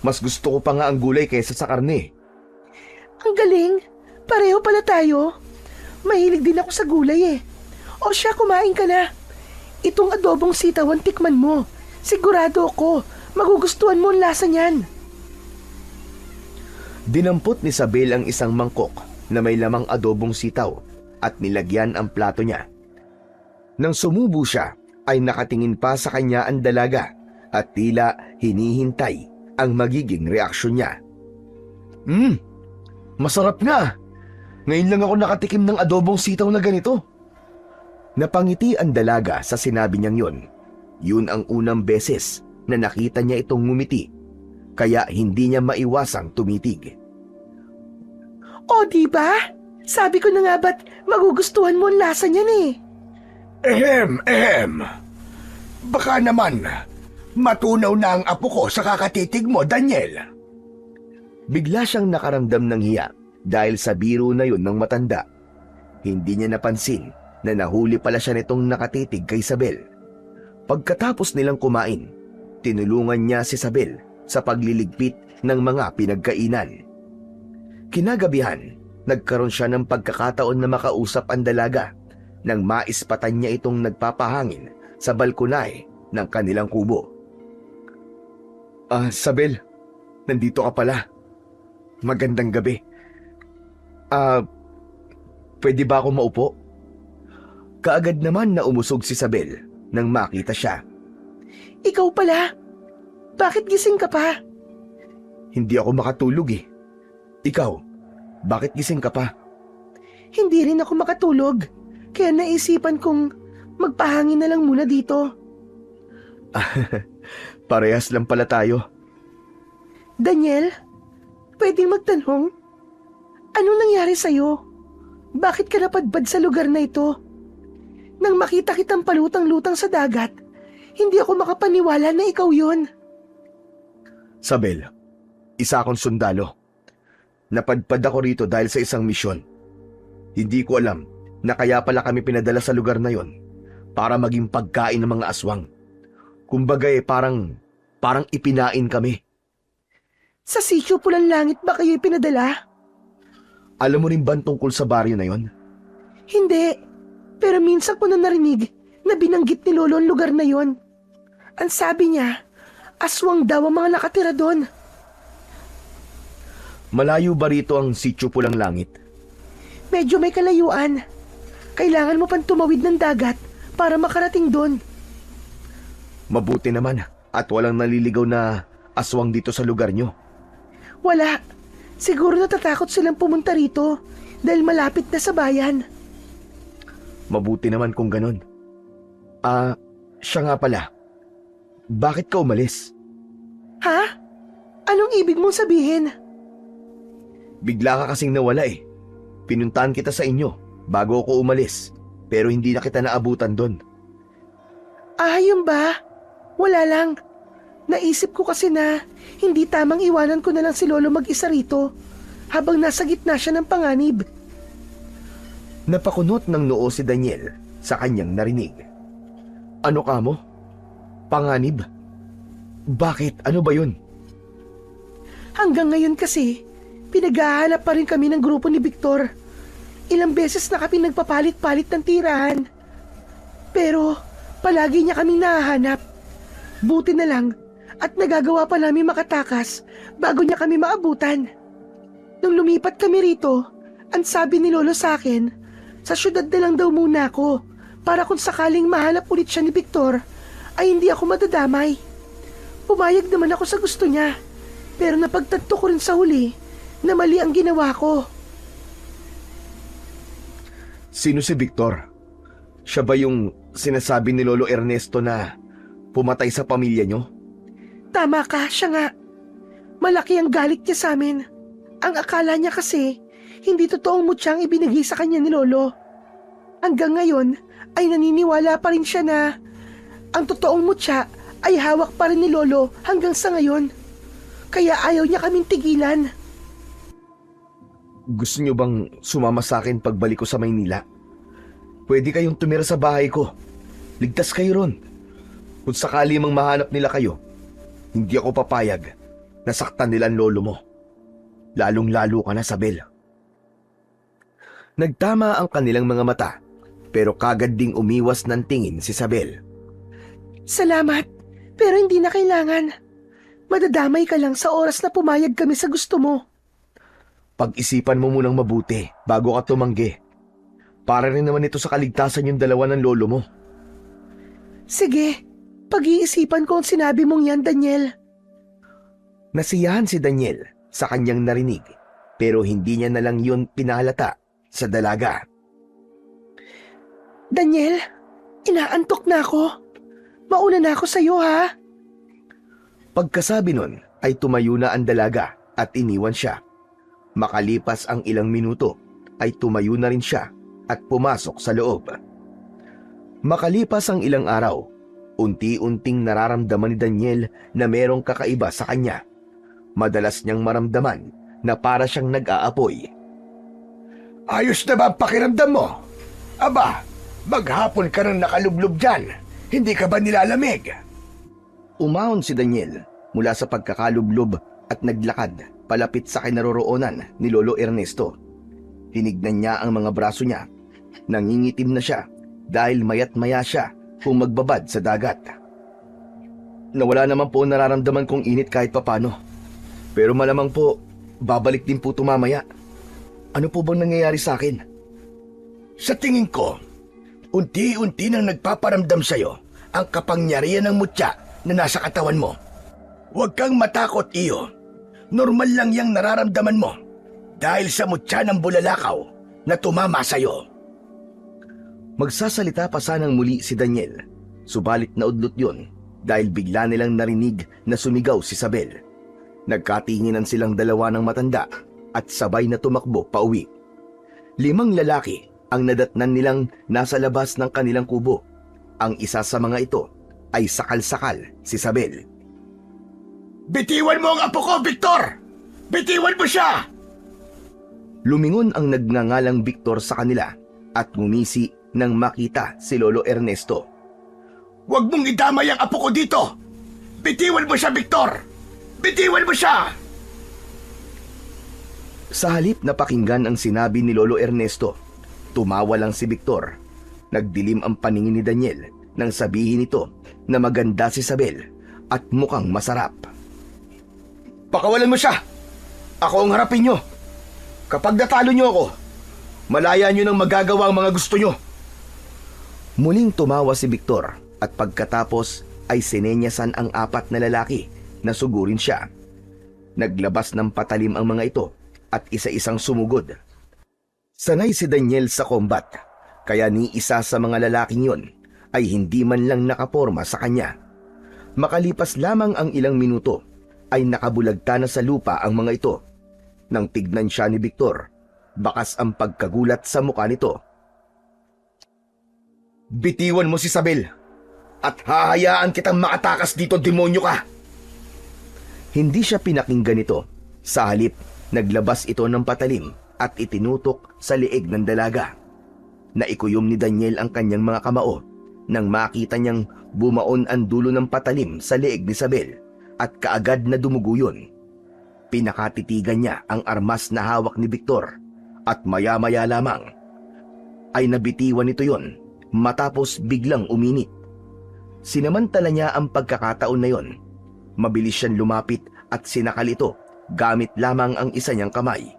Mas gusto ko pa nga ang gulay kaysa sa karne. Ang galing. Pareho pala tayo. Mahilig din ako sa gulay eh. O siya, kumain ka na. Itong adobong sitawan tikman mo. Sigurado ako, magugustuhan mo ang lasa niyan. Dinampot ni Isabel ang isang mangkok na may lamang adobong sitaw at nilagyan ang plato niya. Nang sumubo siya, ay nakatingin pa sa kanya ang dalaga at tila hinihintay ang magiging reaksyon niya. Masarap nga! Ngayon lang ako nakatikim ng adobong sitaw na ganito. Napangiti ang dalaga sa sinabi niyang yun. Yun ang unang beses na nakita niya itong ngumiti, kaya hindi niya maiwasang tumitig. O, di ba? Sabi ko na nga ba't magugustuhan mo ang lasa niyan eh. Ehem. Baka naman, matunaw na ang apo ko sa kakatitig mo, Daniel. Bigla siyang nakaramdam ng hiya dahil sa biro na yun ng matanda. Hindi niya napansin na nahuli pala siya nitong nakatitig kay Isabel. Pagkatapos nilang kumain, tinulungan niya si Isabel sa pagliligpit ng mga pinagkainan. Kinagabihan, nagkaroon siya ng pagkakataon na makausap ang dalaga nang maispatan niya itong nagpapahangin sa balkonay ng kanilang kubo. Isabel, nandito ka pala. Magandang gabi. Pwede ba ako maupo? Kaagad naman na umusog si Isabel nang makita siya. Ikaw pala? Bakit gising ka pa? Hindi ako makatulog eh. Ikaw, bakit gising ka pa? Hindi rin ako makatulog. Kaya naisipan kong magpahangin na lang muna dito. Parehas lang pala tayo. Daniel, pwedeng magtanong? Anong nangyari sa'yo? Bakit ka napadpad sa lugar na ito? Nang makita kitang palutang-lutang sa dagat, hindi ako makapaniwala na ikaw yon. Isabel, isa akong sundalo. Napadpad ako rito dahil sa isang misyon. Hindi ko alam na kaya pala kami pinadala sa lugar na yon para maging pagkain ng mga aswang. Kumbaga parang ipinain kami. Sa Sitio Pulang Langit ba kayo pinadala? Alam mo rin ba tungkol sa baryo na yon? Hindi, pero minsan ko na narinig na binanggit ni Lolo ang lugar na yon. Ang sabi niya, aswang daw ang mga nakatira doon. Malayo ba rito ang Sitio Pulang Langit? Medyo may kalayuan. Kailangan mo pang tumawid ng dagat para makarating doon. Mabuti naman at walang naliligaw na aswang dito sa lugar nyo. Wala. Siguro natatakot silang pumunta rito dahil malapit na sa bayan. Mabuti naman kung ganun. Siya nga pala. Bakit ka umalis? Ha? Anong ibig mong sabihin? Bigla ka kasing nawala eh. Pinuntahan kita sa inyo bago ako umalis, pero hindi na kita naabutan doon. Yun ba? Wala lang. Naisip ko kasi na hindi tamang iwanan ko na lang si Lolo mag-isa rito habang nasa gitna siya ng panganib. Napakunot ng noo si Daniel sa kanyang narinig. Ano ka mo? Panganib? Bakit? Ano ba yun? Hanggang ngayon kasi, pinaghahanap pa rin kami ng grupo ni Victor. Ilang beses na kami nagpapalit-palit ng tirahan. Pero palagi niya kaming nahahanap. Buti na lang at nagagawa pa namin makatakas bago niya kami maabutan. Nung lumipat kami rito, ang sabi ni Lolo sa akin, sa syudad na lang daw muna ako para kung sakaling mahanap ulit siya ni Victor, ay hindi ako madadamay. Pumayag naman ako sa gusto niya, pero napagtanto ko rin sa huli na mali ang ginawa ko. Sino si Victor? Siya ba yung sinasabi ni Lolo Ernesto na pumatay sa pamilya nyo? Tama ka, siya nga. Malaki ang galit niya sa amin. Ang akala niya kasi, hindi totoong mutya ang ibinigay sa kanya ni Lolo. Hanggang ngayon, ay naniniwala pa rin siya na ang totoong mutya ay hawak pa rin ni Lolo hanggang sa ngayon. Kaya ayaw niya kaming tigilan. Gusto nyo bang sumama sa akin pagbalik ko sa Maynila? Pwede kayong tumira sa bahay ko Ligtas kayo ron. Kung sakali mang mahanap nila kayo, hindi ako papayag na saktan nila ang lolo mo. Lalong-lalo ka na, Sabel. Nagtama ang kanilang mga mata, pero kagad ding umiwas ng tingin si Sabel. Salamat, pero hindi na kailangan. Madadamay ka lang sa oras na pumayag kami sa gusto mo. Pag-isipan mo munang mabuti bago ka tumanggi. Para rin naman ito sa kaligtasan yung dalawa ng lolo mo. Sige, pag-iisipan ko ang sinabi mong yan, Daniel. Nasiyahan si Daniel sa kanyang narinig, pero hindi niya na lang yun pinahalata sa dalaga. Daniel, inaantok na ako. Mauna na ako sa'yo, ha? Pagkasabi nun ay tumayo na ang dalaga at iniwan siya. Makalipas ang ilang minuto ay tumayo na rin siya at pumasok sa loob. Makalipas ang ilang araw, unti-unting nararamdaman ni Daniel na merong kakaiba sa kanya. Madalas niyang maramdaman na para siyang nag-aapoy. Ayos na ba ang pakiramdam mo? Aba, maghapon ka nang nakalublob dyan. Hindi ka ba nilalamig? Umahon si Daniel mula sa pagkakalublob at naglakad palapit sa kinaroroonan ni Lolo Ernesto. Tinignan niya ang mga braso niya. Nangingitim na siya dahil mayat maya siya kung magbabad sa dagat. Nawala naman po nararamdaman kong init kahit papano. Pero malamang po, babalik din po tumamaya. Ano po bang nangyayari sa akin? Sa tingin ko, unti-unti nang nagpaparamdam sa'yo ang kapangyarihan ng mutya na nasa katawan mo. Huwag kang matakot, iyo. Normal lang yang nararamdaman mo dahil sa mutya ng bulalakaw na tumama sa'yo. Magsasalita pa sanang muli si Daniel, subalit naudlot yon dahil bigla nilang narinig na sumigaw si Sabel. Nagkatinginan silang dalawa ng matanda at sabay na tumakbo pauwi. 5 lalaki ang nadatnan nilang nasa labas ng kanilang kubo. Ang isa sa mga ito ay sakal-sakal si Sabel. Bitiwan mo ang apo ko, Victor! Bitiwan mo siya! Lumingon ang nagngangalang Victor sa kanila at ngumisi nang makita si Lolo Ernesto. Huwag mong idamay ang apo ko dito! Bitiwan mo siya, Victor! Bitiwan mo siya! Sa halip na pakinggan ang sinabi ni Lolo Ernesto, tumawa lang si Victor. Nagdilim ang paningin ni Daniel nang sabihin nito na maganda si Sabel at mukhang masarap. Pakawalan mo siya! Ako ang harapin nyo! Kapag natalo nyo ako, malaya nyo nang magagawa ang mga gusto nyo. Muling tumawa si Victor at pagkatapos ay sinenyasan ang 4 na lalaki na sugurin siya. Naglabas ng patalim ang mga ito at isa-isang sumugod. Sanay si Daniel sa combat, kaya ni isa sa mga lalaking yon ay hindi man lang nakaporma sa kanya. Makalipas lamang ang ilang minuto, ay nakabulagta na sa lupa ang mga ito. Nang tignan siya ni Victor, bakas ang pagkagulat sa mukha nito. Bitiwan mo si Sabel at hahayaan kitang makatakas dito, demonyo ka! Hindi siya pinakinggan nito. Sa halip, naglabas ito ng patalim at itinutok sa liig ng dalaga. Naikuyom ni Daniel ang kanyang mga kamao nang makita niyang bumaon ang dulo ng patalim sa liig ni Sabel at kaagad na dumugo yun. Pinakatitigan niya ang armas na hawak ni Victor at maya-maya lamang ay nabitiwan nito yon matapos biglang uminit. Sinamantala niya ang pagkakataon na yon. Mabilis siyang lumapit at sinakal ito gamit lamang ang isa niyang kamay.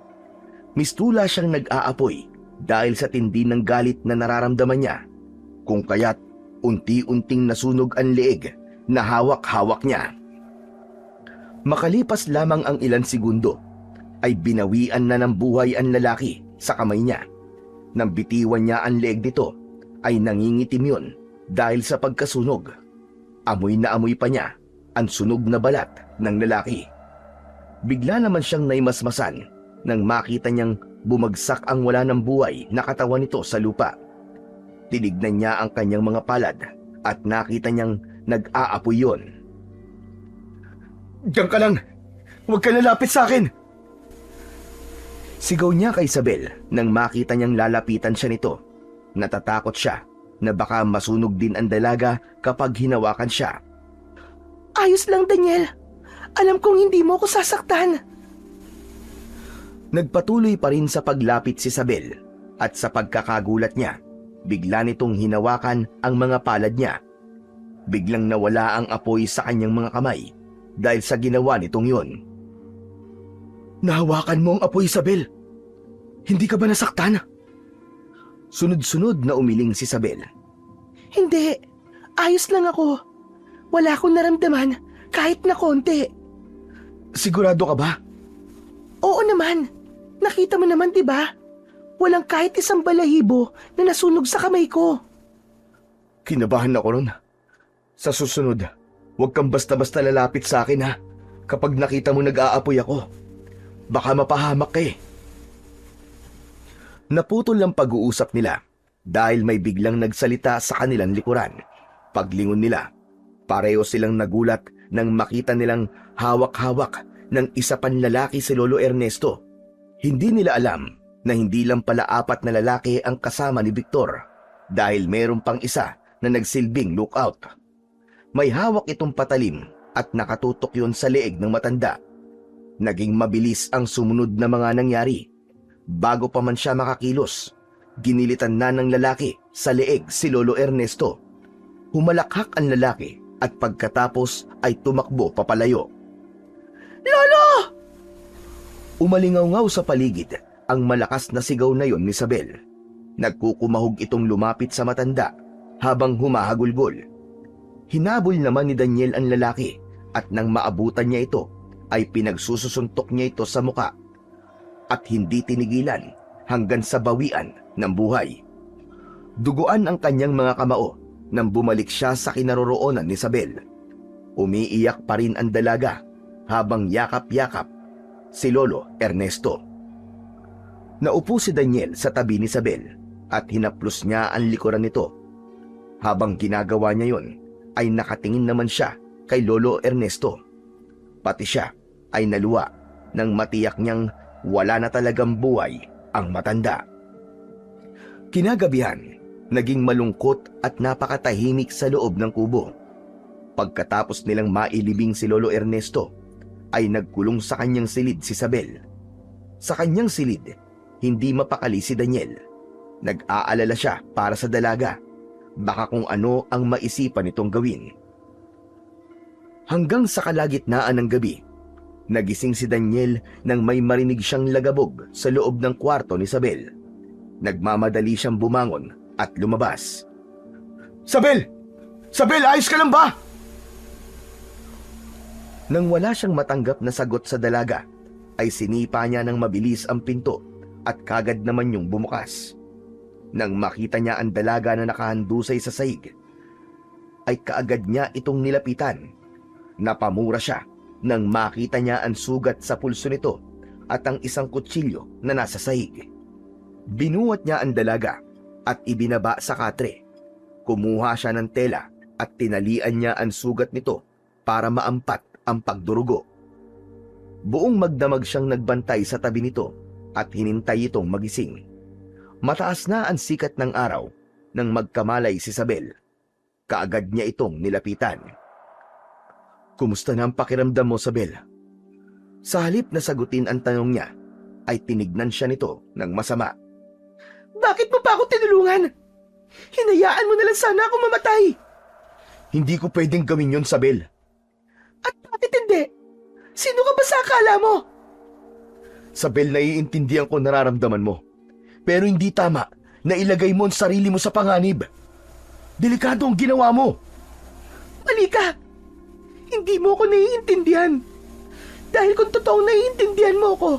Mistula siyang nag-aapoy dahil sa tindi ng galit na nararamdaman niya, kung kaya't unti-unting nasunog ang leeg na hawak-hawak niya. Makalipas lamang ang ilang segundo, ay binawian na ng buhay ang lalaki sa kamay niya. Nang bitiwan niya ang leeg nito, ay nangingitim yun dahil sa pagkasunog. Amoy na amoy pa niya ang sunog na balat ng lalaki. Bigla naman siyang naimasmasan nang makita niyang bumagsak ang wala ng buhay na katawan nito sa lupa. Tinignan niya ang kanyang mga palad at nakita niyang nag-aapoy yun. Diyan ka lang! Huwag ka lalapit sa akin! Sigaw niya kay Isabel nang makita niyang lalapitan siya nito. Natatakot siya na baka masunog din ang dalaga kapag hinawakan siya. Ayos lang, Daniel. Alam kong hindi mo ako sasaktan. Nagpatuloy pa rin sa paglapit si Isabel at sa pagkakagulat niya, bigla nitong hinawakan ang mga palad niya. Biglang nawala ang apoy sa kanyang mga kamay dahil sa ginawa nitong yun. Nahawakan mo ang apoy, Isabel. Hindi ka ba nasaktan? Sunod-sunod na umiling si Isabel. Hindi. Ayos lang ako. Wala akong naramdaman kahit na konti. Sigurado ka ba? Oo naman. Nakita mo naman, di ba? Walang kahit isang balahibo na nasunog sa kamay ko. Kinabahan ako ron. Sa susunod, huwag kang basta-basta lalapit sa akin ha. Kapag nakita mo nag-aapoy ako, baka mapahamak ka eh. Naputol ang pag-uusap nila dahil may biglang nagsalita sa kanilang likuran. Paglingon nila, pareho silang nagulat nang makita nilang hawak-hawak ng isa pang lalaki si Lolo Ernesto. Hindi nila alam na hindi lang pala 4 na lalaki ang kasama ni Victor dahil mayroon pang isa na nagsilbing lookout. May hawak itong patalim at nakatutok yon sa leeg ng matanda. Naging mabilis ang sumunod na mga nangyari. Bago pa man siya makakilos, ginilitan na ng lalaki sa leeg si Lolo Ernesto. Humalakhak ang lalaki at pagkatapos ay tumakbo papalayo. Lolo! Umalingaw-ngaw sa paligid ang malakas na sigaw na yon ni Isabel. Nagkukumahog itong lumapit sa matanda habang humahagulgol. Hinabol naman ni Daniel ang lalaki at nang maabutan niya ito ay pinagsususuntok niya ito sa muka at hindi tinigilan hanggang sa bawian ng buhay. Duguan ang kanyang mga kamao nang bumalik siya sa kinaroroonan ni Isabel. Umiiyak pa rin ang dalaga habang yakap-yakap si Lolo Ernesto. Naupo si Daniel sa tabi ni Isabel at hinaplos niya ang likuran nito. Habang ginagawa niya yon, ay nakatingin naman siya kay Lolo Ernesto. Pati siya ay naluwa nang matiyak niyang wala na talagang buhay ang matanda. Kinagabihan, naging malungkot at napakatahimik sa loob ng kubo. Pagkatapos nilang mailibing si Lolo Ernesto, ay nagkulong sa kanyang silid si Isabel. Sa kanyang silid, hindi mapakali si Daniel. Nag-aalala siya para sa dalaga. Baka kung ano ang maisipan nitong gawin. Hanggang sa kalagitnaan ng gabi, nagising si Daniel nang may marinig siyang lagabog sa loob ng kwarto ni Isabel. Nagmamadali siyang bumangon at lumabas. Isabel! Isabel, ayos ka lang ba? Nang wala siyang matanggap na sagot sa dalaga, ay sinipa niya ng mabilis ang pinto at kagad naman yung bumukas. Nang makita niya ang dalaga na nakahandusay sa sahig, ay kaagad niya itong nilapitan. Napamura siya nang makita niya ang sugat sa pulso nito at ang isang kutsilyo na nasa sahig. Binuhat niya ang dalaga at ibinaba sa katre. Kumuha siya ng tela at tinalian niya ang sugat nito para maampat ang pagdurugo. Buong magdamag siyang nagbantay sa tabi nito at hinintay itong magising. Mataas na ang sikat ng araw nang magkamalay si Isabel. Kaagad niya itong nilapitan. Kumusta na ang pakiramdam mo, Isabel? Sa halip na sagutin ang tanong niya, ay tinignan siya nito ng masama. Bakit mo pa ako tinulungan? Hinayaan mo na lang sana ako mamatay. Hindi ko pwedeng gawin yon, Isabel. At bakit hindi? Sino ka ba sa akala mo? Isabel, naiintindihan ko nararamdaman mo. Pero hindi tama na ilagay mo ang sarili mo sa panganib. Delikado ang ginawa mo. Mali ka. Hindi mo ako naiintindihan. Dahil kung totoong naiintindihan mo ako,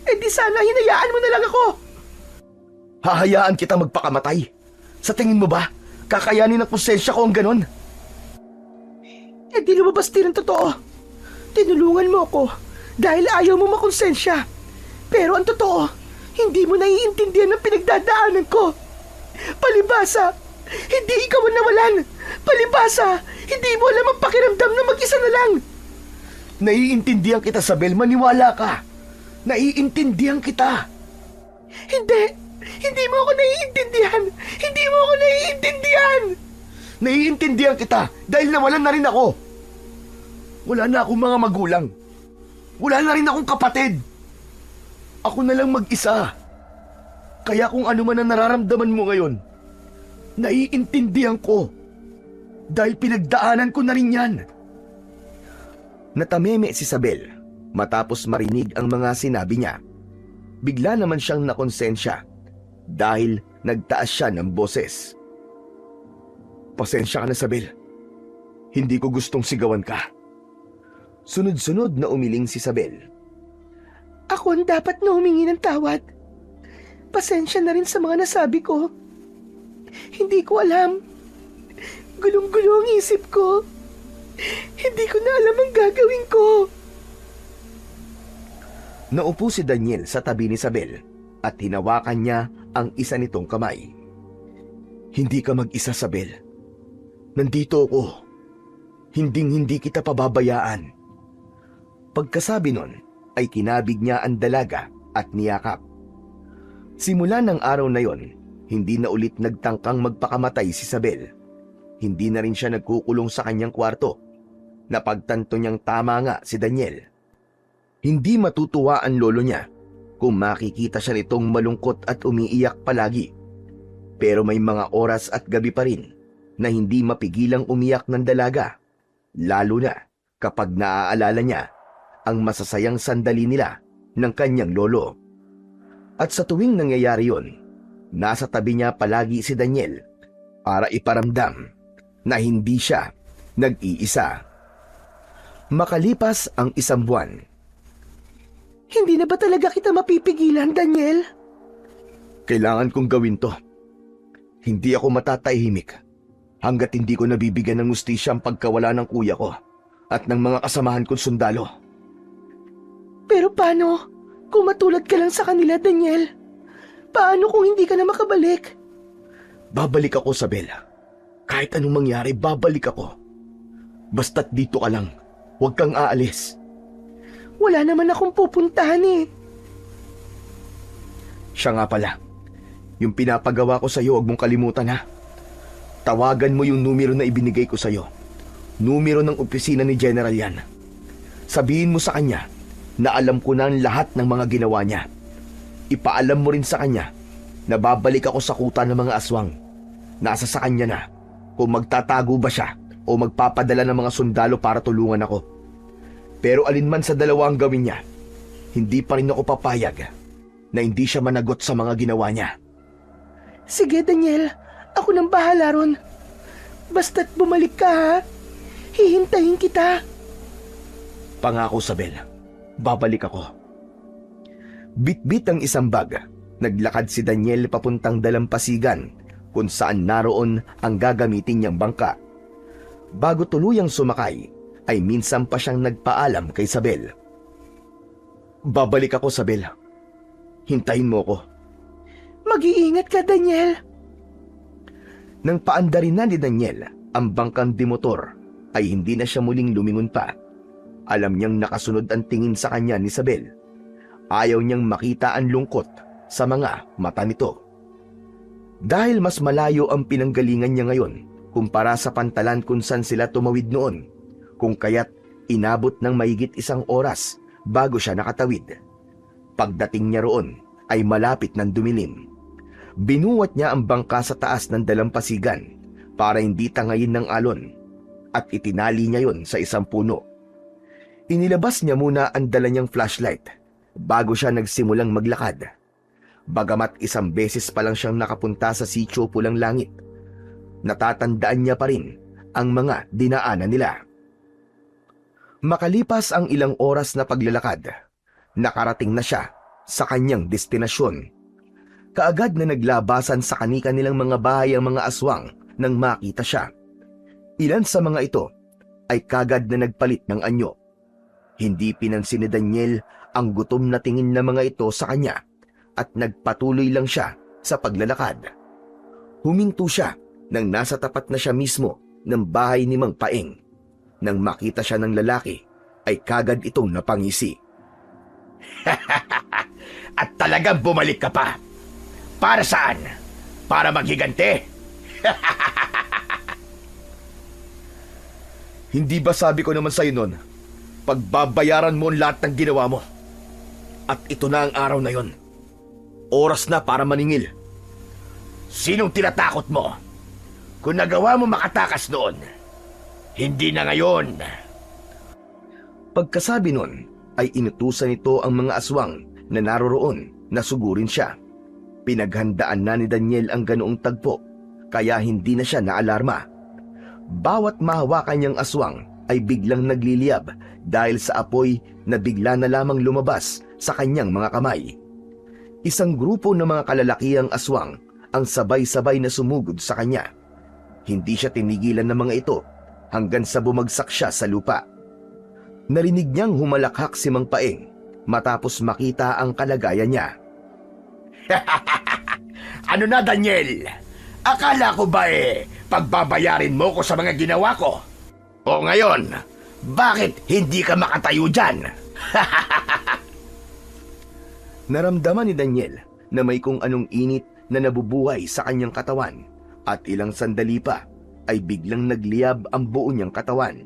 edi sana hinayaan mo na lang ako. Hahayaan kita magpakamatay. Sa tingin mo ba, kakayanin ng konsensya ko ang ganon? Edi lumabas din ang totoo. Tinulungan mo ako dahil ayaw mo makonsensya. Pero ang totoo, hindi mo naiintindihan ang pinagdadaanan ko. Palibasa, hindi ikaw ang nawalan. Palibasa, hindi mo alam ang pakiramdam na mag-isa na lang. Naiintindihan kita, Isabel. Maniwala ka. Naiintindihan kita. Hindi. Hindi mo ako naiintindihan! Hindi mo ako naiintindihan! Naiintindihan kita dahil nawalan na rin ako. Wala na akong mga magulang. Wala na rin akong kapatid. Ako na lang mag-isa. Kaya kung ano man ang nararamdaman mo ngayon, naiintindihan ko. Dahil pinagdaanan ko na rin yan. Natameme si Isabel matapos marinig ang mga sinabi niya. Bigla naman siyang nakonsensya dahil nagtaas siya ng boses. Pasensya ka na, Isabel. Hindi ko gustong sigawan ka. Sunod-sunod na umiling si Isabel. Ako ang dapat na humingi ng tawad. Pasensya na rin sa mga nasabi ko. Hindi ko alam. Gulong-gulo ang isip ko. Hindi ko na alam ang gagawin ko. Naupo si Daniel sa tabi ni Isabel at hinawakan niya ang isa nitong kamay. Hindi ka mag-isa, Isabel. Nandito ako. Hinding-hindi kita pababayaan. Pagkasabi nun, ay kinabig niya ang dalaga at niyakap. Simula ng araw na yon, hindi na ulit nagtangkang magpakamatay si Isabel. Hindi na rin siya nagkukulong sa kanyang kwarto. Napagtanto niyang tama nga si Daniel. Hindi matutuwa ang lolo niya kung makikita siya nitong malungkot at umiiyak palagi. Pero may mga oras at gabi pa rin na hindi mapigilang umiyak ng dalaga. Lalo na kapag naaalala niya ang masasayang sandali nila ng kanyang lolo. At sa tuwing nangyayari yon, nasa tabi niya palagi si Daniel para iparamdam na hindi siya nag-iisa. Makalipas ang isang buwan. Hindi na ba talaga kita mapipigilan, Daniel? Kailangan kong gawin to. Hindi ako matatahimik hanggat hindi ko nabibigyan ng hustisya ang pagkawala ng kuya ko at ng mga kasamahan kong sundalo. Pero paano kung matulad ka lang sa kanila, Daniel? Paano kung hindi ka na makabalik? Babalik ako, Isabel. Kahit anong mangyari, babalik ako. Basta't dito ka lang. Huwag kang aalis. Wala naman akong pupuntahan eh. Siya nga pala. Yung pinapagawa ko sa'yo, huwag mong kalimutan ha. Tawagan mo yung numero na ibinigay ko sa'yo. Numero ng opisina ni General yan. Sabihin mo sa kanya na alam ko na ang lahat ng mga ginawa niya. Ipaalam mo rin sa kanya na babalik ako sa kuta ng mga aswang. Nasa sa kanya na kung magtatago ba siya o magpapadala ng mga sundalo para tulungan ako. Pero alinman sa dalawa ang gawin niya, hindi pa rin ako papayag na hindi siya managot sa mga ginawa niya. Sige, Daniel. Ako nang bahala ron. Basta't bumalik ka, ha? Hihintayin kita. Pangako, Isabel. Babalik ako. Bit-bit ang isang bag. Naglakad si Daniel papuntang dalampasigan kung saan naroon ang gagamitin niyang bangka. Bago tuluyang sumakay, ay minsan pa siyang nagpaalam kay Isabel. Babalik ako, Isabel. Hintayin mo ko. Mag-iingat ka, Daniel. Nang paandarin na ni Daniel ang bangkang dimotor, ay hindi na siya muling lumingon pa. Alam niyang nakasunod ang tingin sa kanya ni Isabel. Ayaw niyang makita ang lungkot sa mga mata nito. Dahil mas malayo ang pinanggalingan niya ngayon kumpara sa pantalan kung saan sila tumawid noon, kung kaya't inabot ng mahigit 1 oras bago siya nakatawid. Pagdating niya roon ay malapit ng dumilim. Binuwat niya ang bangka sa taas ng dalampasigan para hindi tangayin ng alon at itinali niya yon sa isang puno. Inilabas niya muna ang dala niyang flashlight bago siya nagsimulang maglakad. Bagamat 1 beses pa lang siyang nakapunta sa Sitio Pulang Langit, natatandaan niya pa rin ang mga dinaanan nila. Makalipas ang ilang oras na paglalakad, nakarating na siya sa kanyang destinasyon. Kaagad na naglabasan sa kani-kanilang mga bahay ang mga aswang nang makita siya. Ilan sa mga ito ay kagad na nagpalit ng anyo. Hindi pinansin ni Daniel ang gutom na tingin ng mga ito sa kanya at nagpatuloy lang siya sa paglalakad. Huminto siya nang nasa tapat na siya mismo ng bahay ni Mang Paeng. Nang makita siya ng lalaki, ay kagad itong napangisi. At talagang bumalik ka pa. Para saan? Para maghigante? Hindi ba sabi ko naman sa'yo nun, pagbabayaran mo ang lahat ng ginawa mo? At ito na ang araw na yon. Oras na para maningil. Sinong tinatakot mo? Kung nagawa mo makatakas noon, hindi na ngayon. Pagkasabi nun, ay inutusan nito ang mga aswang na naroroon na sugurin siya. Pinaghandaan na ni Daniel ang ganoong tagpo, kaya hindi na siya naalarma. Bawat mahawakan niyang aswang ay biglang nagliliyab dahil sa apoy na bigla na lamang lumabas sa kanyang mga kamay. Isang grupo ng mga kalalakihang aswang ang sabay-sabay na sumugod sa kanya. Hindi siya tinigilan ng mga ito hanggang sa bumagsak siya sa lupa. Narinig niyang humalakhak si Mang Paeng matapos makita ang kalagayan niya. Ano na, Daniel? Akala ko ba pagbabayarin mo ko sa mga ginawa ko? O ngayon, bakit hindi ka makatayo dyan? Naramdaman ni Daniel na may kung anong init na nabubuhay sa kanyang katawan at ilang sandali pa ay biglang nagliyab ang buo niyang katawan.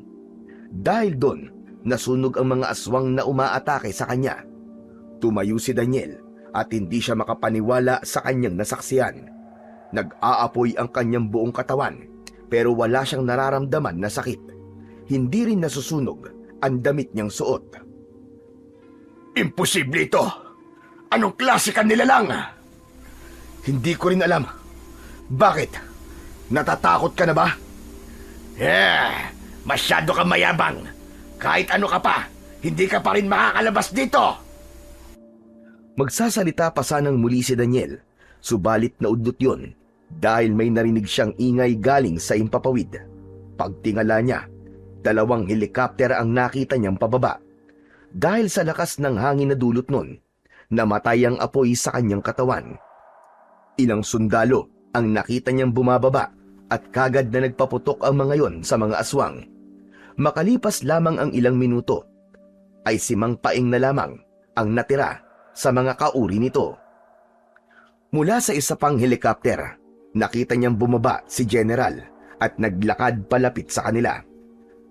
Dahil doon, nasunog ang mga aswang na umaatake sa kanya. Tumayo si Daniel at hindi siya makapaniwala sa kanyang nasaksihan. Nag-aapoy ang kanyang buong katawan pero wala siyang nararamdaman na sakit. Hindi rin nasusunog ang damit niyang suot. Imposible ito! Anong klase ka nilalang? Hindi ko rin alam. Bakit? Natatakot ka na ba? Masyado ka mayabang. Kahit ano ka pa, hindi ka pa rin makakalabas dito. Magsasalita pa sanang muli si Daniel, subalit naudlot yun dahil may narinig siyang ingay galing sa impapawid. Pagtingala niya, 2 helikopter ang nakita niyang pababa. Dahil sa lakas ng hangin na dulot nun, namatay ang apoy sa kanyang katawan. Ilang sundalo ang nakita niyang bumababa at kagad na nagpaputok ang mga yon sa mga aswang. Makalipas lamang ang ilang minuto, ay si Mang Paeng na lamang ang natira sa mga kauri nito. Mula sa isa pang helikopter, nakita niyang bumaba si General at naglakad palapit sa kanila.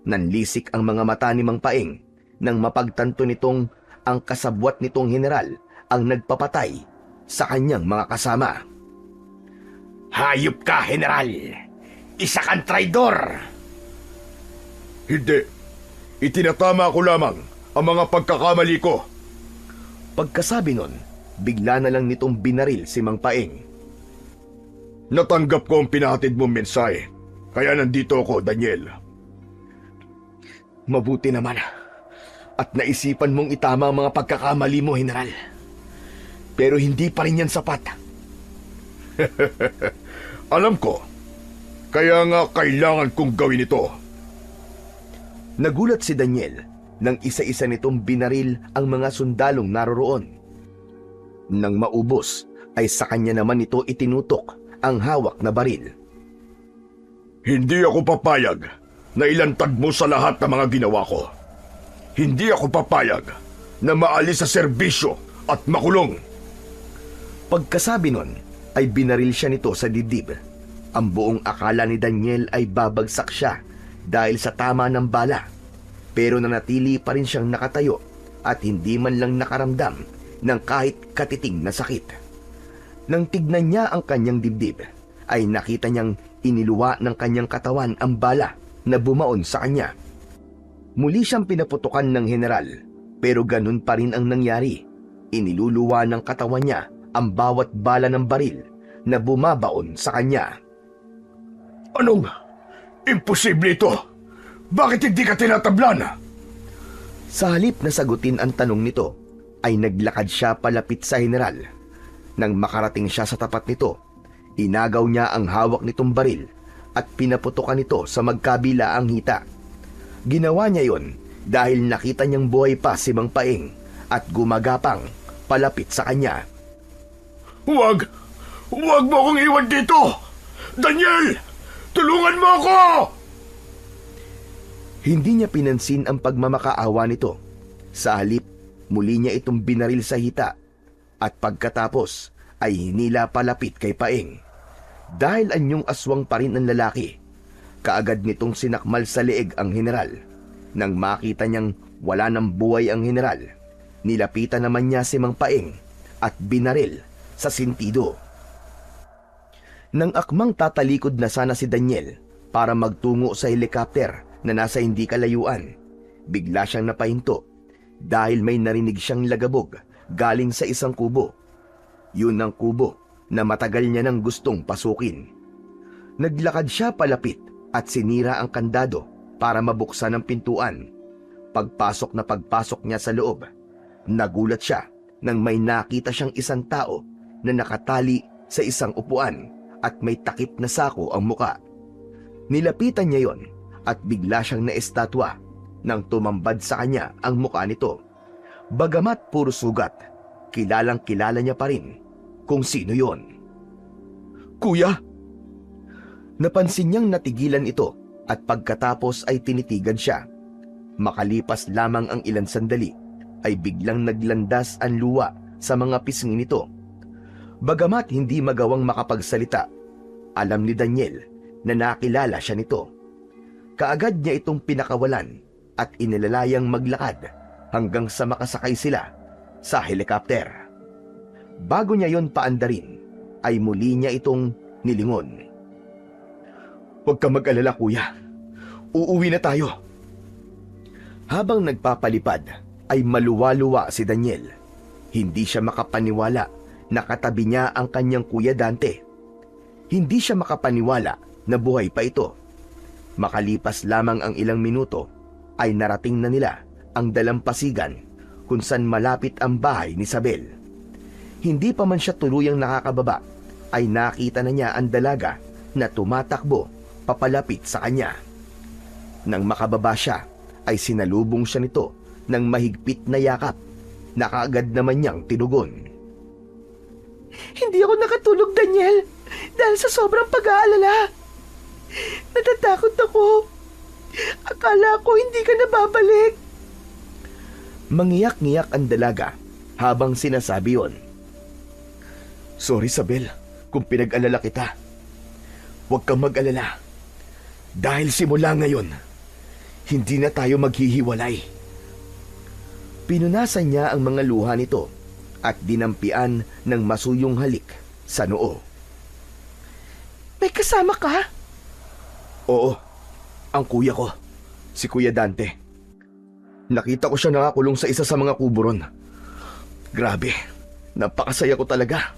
Nanlisik ang mga mata ni Mang Paeng nang mapagtanto nitong ang kasabwat nitong general ang nagpapatay sa kanyang mga kasama. Hayop ka, General! Isa kang traidor! Hindi. Itinatama ko lamang ang mga pagkakamali ko. Pagkasabi nun, bigla na lang nitong binaril si Mang Paeng. Natanggap ko ang pinahatid mong mensahe, kaya nandito ako, Daniel. Mabuti naman at naisipan mong itama ang mga pagkakamali mo, General. Pero hindi pa rin yan sapat. Alam ko, kaya nga kailangan kong gawin ito. Nagulat si Daniel nang isa-isa nitong binaril ang mga sundalong naroroon. Nang maubos, ay sa kanya naman ito itinutok ang hawak na baril. Hindi ako papayag na ilantad mo sa lahat ng mga ginawa ko. Hindi ako papayag na maalis sa serbisyo at makulong. Pagkasabi nun, ay binaril siya nito sa dibdib. Ang buong akala ni Daniel ay babagsak siya dahil sa tama ng bala. Pero nanatili pa rin siyang nakatayo at hindi man lang nakaramdam ng kahit katiting na sakit. Nang tignan niya ang kanyang dibdib, ay nakita niyang iniluwa ng kanyang katawan ang bala na bumaon sa kanya. Muli siyang pinaputukan ng general, pero ganun pa rin ang nangyari. Iniluluwa ng katawan niya ang bawat bala ng baril na bumabaon sa kanya. Anong? Imposible ito! Bakit hindi ka tinatablan? Sa halip na sagutin ang tanong nito, ay naglakad siya palapit sa general. Nang makarating siya sa tapat nito, inagaw niya ang hawak nitong baril at pinaputukan ito sa magkabilaang hita. Ginawa niya yon dahil nakita niyang buhay pa si Mang Paeng at gumagapang palapit sa kanya. Huwag! Huwag mo akong iwan dito! Daniel! Tulungan mo ako! Hindi niya pinansin ang pagmamakaawa nito. Sa halip, muli niya itong binaril sa hita at pagkatapos ay hinila palapit kay Paeng. Dahil anyong aswang pa rin ang lalaki, kaagad nitong sinakmal sa leeg ang general. Nang makita niyang wala ng buhay ang general, nilapitan naman niya si Mang Paeng at binaril sa sintido. Nang akmang tatalikod na sana si Daniel para magtungo sa helikopter na nasa hindi kalayuan, bigla siyang napahinto dahil may narinig siyang lagabog galing sa isang kubo. Yun ang kubo na matagal niya nang gustong pasukin. Naglakad siya palapit at sinira ang kandado para mabuksan ang pintuan. Pagpasok niya sa loob, nagulat siya nang may nakita siyang isang tao na nakatali sa isang upuan at may takip na sako ang muka. Nilapitan niya yon at bigla siyang naestatwa nang tumambad sa kanya ang muka nito. Bagamat puro sugat, kilalang-kilala niya pa rin kung sino yon. "Kuya!" Napansin niyang natigilan ito at pagkatapos ay tinitigan siya. Makalipas lamang ang ilang sandali ay biglang naglandas ang luwa sa mga pisngi nito. Bagamat hindi magawang makapagsalita, alam ni Daniel na nakilala siya nito. Kaagad niya itong pinakawalan at inilalayang maglakad hanggang sa makasakay sila sa helikopter. Bago niya yon paandarin, ay muli niya itong nilingon. "Huwag ka mag-alala, kuya. Uuwi na tayo." Habang nagpapalipad, ay maluwa-luwa si Daniel. Hindi siya makapaniwala na katabi niya ang kanyang kuya Dante. Hindi siya makapaniwala na buhay pa ito. Makalipas lamang ang ilang minuto, ay narating na nila ang dalampasigan kung saan malapit ang bahay ni Isabel. Hindi pa man siya tuluyang nakakababa, ay nakita na niya ang dalaga na tumatakbo papalapit sa kanya. Nang makababa siya, ay sinalubong siya nito ng mahigpit na yakap na kaagad naman niyang tinugon. Hindi ako nakatulog, Daniel, dahil sa sobrang pag-aalala. Natatakot ako. Akala ko hindi ka na babalik. Mangiyak-ngiyak ang dalaga habang sinasabi yon. "Sorry, Isabel, kung pinag-alala kita. Huwag kang mag-alala. Dahil simula ngayon, hindi na tayo maghihiwalay." Pinunasan niya ang mga luha nito at dinampian ng masuyong halik sa noo. May kasama ka? "Oo, ang kuya ko, si Kuya Dante. Nakita ko siya nakakulong sa isa sa mga kubo ron. Grabe, napakasaya ko talaga.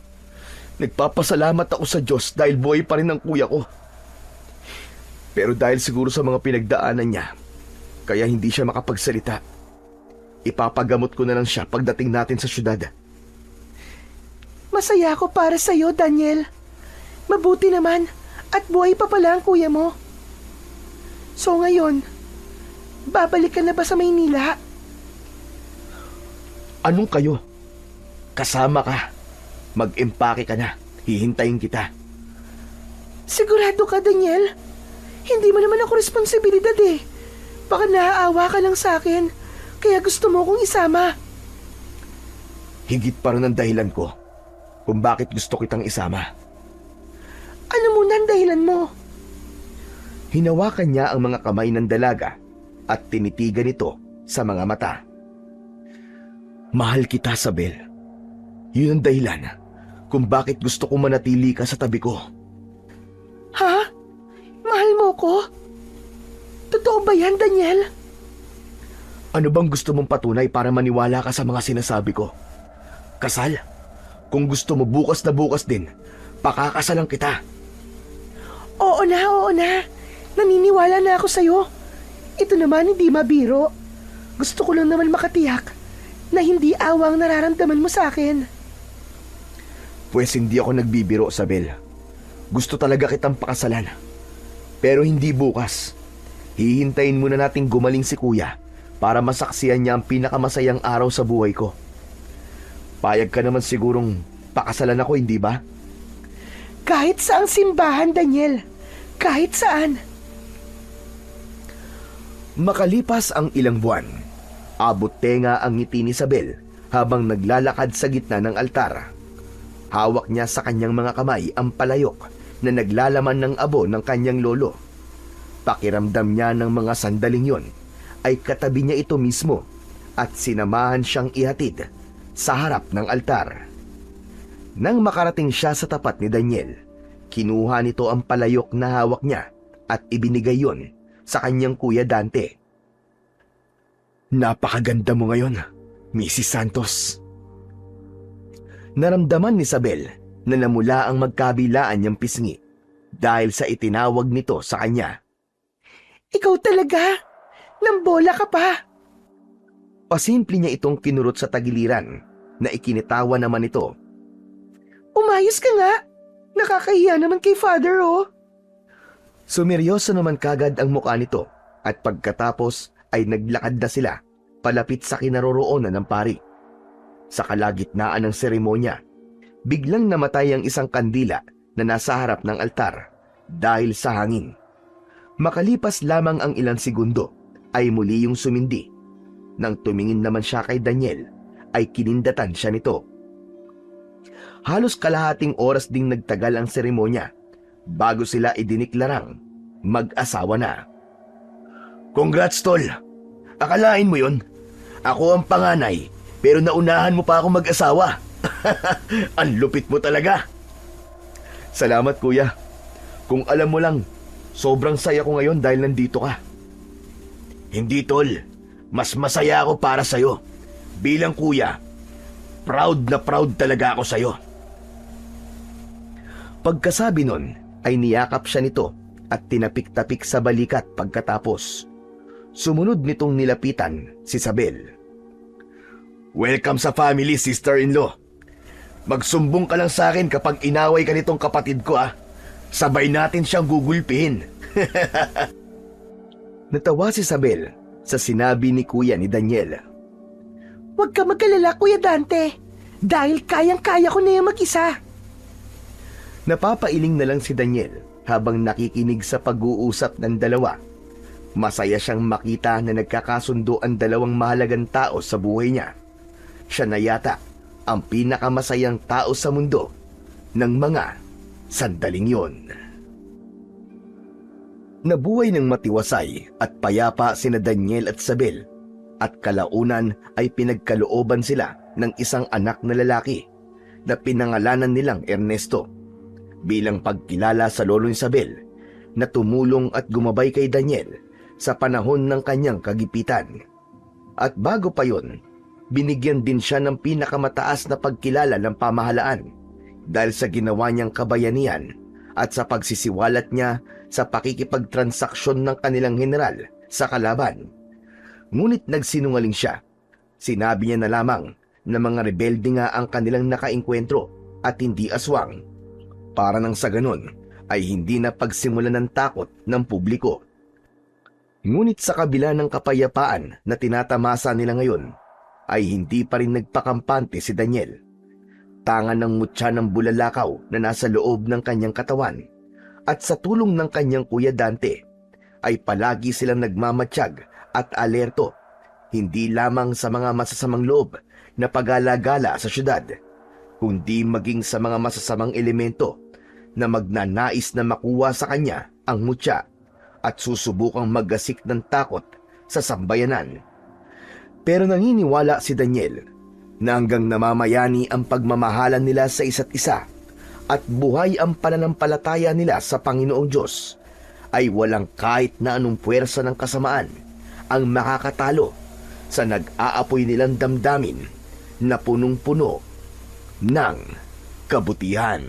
Nagpapasalamat ako sa Diyos dahil buhay pa rin ang kuya ko. Pero dahil siguro sa mga pinagdaanan niya, kaya hindi siya makapagsalita. Ipapagamot ko na lang siya pagdating natin sa syudad." Masaya ako para sa'yo, Daniel. Mabuti naman at buhay pa pala ang kuya mo. So ngayon, babalik ka na ba sa Maynila? "Anong kayo? Kasama ka. Mag-empake ka na. Hihintayin kita." Sigurado ka, Daniel? Hindi mo naman ako responsibilidad eh. Baka naaawa ka lang sa akin, kaya gusto mo kong isama. Higit pa rin ang dahilan ko kung bakit gusto kitang isama. Ano muna ang dahilan mo? Hinawakan niya ang mga kamay ng dalaga at tinitigan ito sa mga mata. "Mahal kita, Isabel. Yun ang dahilan kung bakit gusto ko manatili ka sa tabi ko." Ha? Mahal mo ko? Totoo ba yan, Daniel? Ano bang gusto mong patunay para maniwala ka sa mga sinasabi ko? Kasal? Kung gusto mo bukas na bukas din, pakakasalan kita. Oo na. Naniniwala na ako sa'yo. Ito naman hindi mabiro. Gusto ko lang naman makatiyak na hindi awang nararamdaman mo sa akin. Pues hindi ako nagbibiro, Isabel. Gusto talaga kitang pakasalan. Pero hindi bukas. Hihintayin muna nating gumaling si Kuya para masaksiyan niya ang pinakamasayang araw sa buhay ko. Payag ka naman sigurong pakasalan ako, hindi ba? Kahit saang simbahan, Daniel. Kahit saan. Makalipas ang ilang buwan, abot tenga ang ngiti ni Isabel habang naglalakad sa gitna ng altar. Hawak niya sa kanyang mga kamay ang palayok na naglalaman ng abo ng kanyang lolo. Pakiramdam niya ng mga sandaling yon ay katabi niya ito mismo at sinamahan siyang ihatid sa harap ng altar. Nang makarating siya sa tapat ni Daniel, kinuha nito ang palayok na hawak niya at ibinigay yon sa kanyang kuya Dante. "Napakaganda mo ngayon, Mrs. Santos." Naramdaman ni Isabel na namula ang magkabilaan niyang pisngi dahil sa itinawag nito sa kanya. Ikaw talaga? Nambola ka pa? Pasimple niya itong kinurot sa tagiliran na ikinitawa naman ito. Umayos ka nga. Nakakahiya naman kay Father, oh. Sumeryoso naman kagad ang mukha nito at pagkatapos ay naglakad na sila palapit sa kinaroroonan ng pari. Sa kalagitnaan ng seremonya, biglang namatay ang isang kandila na nasa harap ng altar dahil sa hangin. Makalipas lamang ang ilang segundo ay muli yung sumindi. Nang tumingin naman siya kay Daniel ay kinindatan siya nito. Halos kalahating oras ding nagtagal ang seremonya bago sila idiniklarang mag-asawa na. Congrats, Tol. Akalain mo yun? Ako ang panganay, pero naunahan mo pa ako mag-asawa. Ang lupit mo talaga. Salamat, kuya. Kung alam mo lang, sobrang saya ko ngayon dahil nandito ka. Hindi, Tol. Mas masaya ako para sa'yo. Bilang kuya, proud na proud talaga ako sa'yo. Pagkasabi nun, ay niyakap siya nito at tinapik-tapik sa balikat pagkatapos. Sumunod nitong nilapitan si Isabel. Welcome sa family, sister-in-law. Magsumbong ka lang sa akin kapag inaway ka nitong kapatid ko, ah. Sabay natin siyang gugulpihin. Natawa si Isabel sa sinabi ni kuya ni Daniel. Huwag ka magkalala, Kuya Dante. Dahil kayang-kaya ko na yung mag-isa. Napapailing na lang si Daniel habang nakikinig sa pag-uusap ng dalawa. Masaya siyang makita na nagkakasundo ang dalawang mahalagang tao sa buhay niya. Siya na yata ang pinakamasayang tao sa mundo ng mga sandaling yon. Nabuhay ng matiwasay at payapa sina Daniel at Isabel at kalaunan ay pinagkalooban sila ng isang anak na lalaki na pinangalanan nilang Ernesto. Bilang pagkilala sa lolo ni Isabel na tumulong at gumabay kay Daniel sa panahon ng kanyang kagipitan. At bago pa yon, binigyan din siya ng pinakamataas na pagkilala ng pamahalaan dahil sa ginawa niyang kabayanihan at sa pagsisiwalat niya sa pakikipagtransaksyon ng kanilang general sa kalaban. Ngunit nagsinungaling siya. Sinabi niya na lamang na mga rebelde nga ang kanilang nakaengkwentro at hindi aswang. Para nang sa ganon ay hindi na pagsimulan ng takot ng publiko. Ngunit sa kabila ng kapayapaan na tinatamasa nila ngayon, ay hindi pa rin nagpakampante si Daniel. Tangan ng mutya ng bulalakaw na nasa loob ng kanyang katawan at sa tulong ng kanyang kuya Dante, ay palagi silang nagmamatsyag at alerto, hindi lamang sa mga masasamang loob na pag-alagala sa syudad, kundi maging sa mga masasamang elemento na magnanais na makuha sa kanya ang mutya at susubukang maggasik ng takot sa sambayanan. Pero naniniwala si Daniel na hanggang namamayani ang pagmamahalan nila sa isa't isa at buhay ang pananampalataya nila sa Panginoong Diyos, ay walang kahit na anong puwersa ng kasamaan ang makakatalo sa nag-aapoy nilang damdamin na punong-puno ng kabutihan.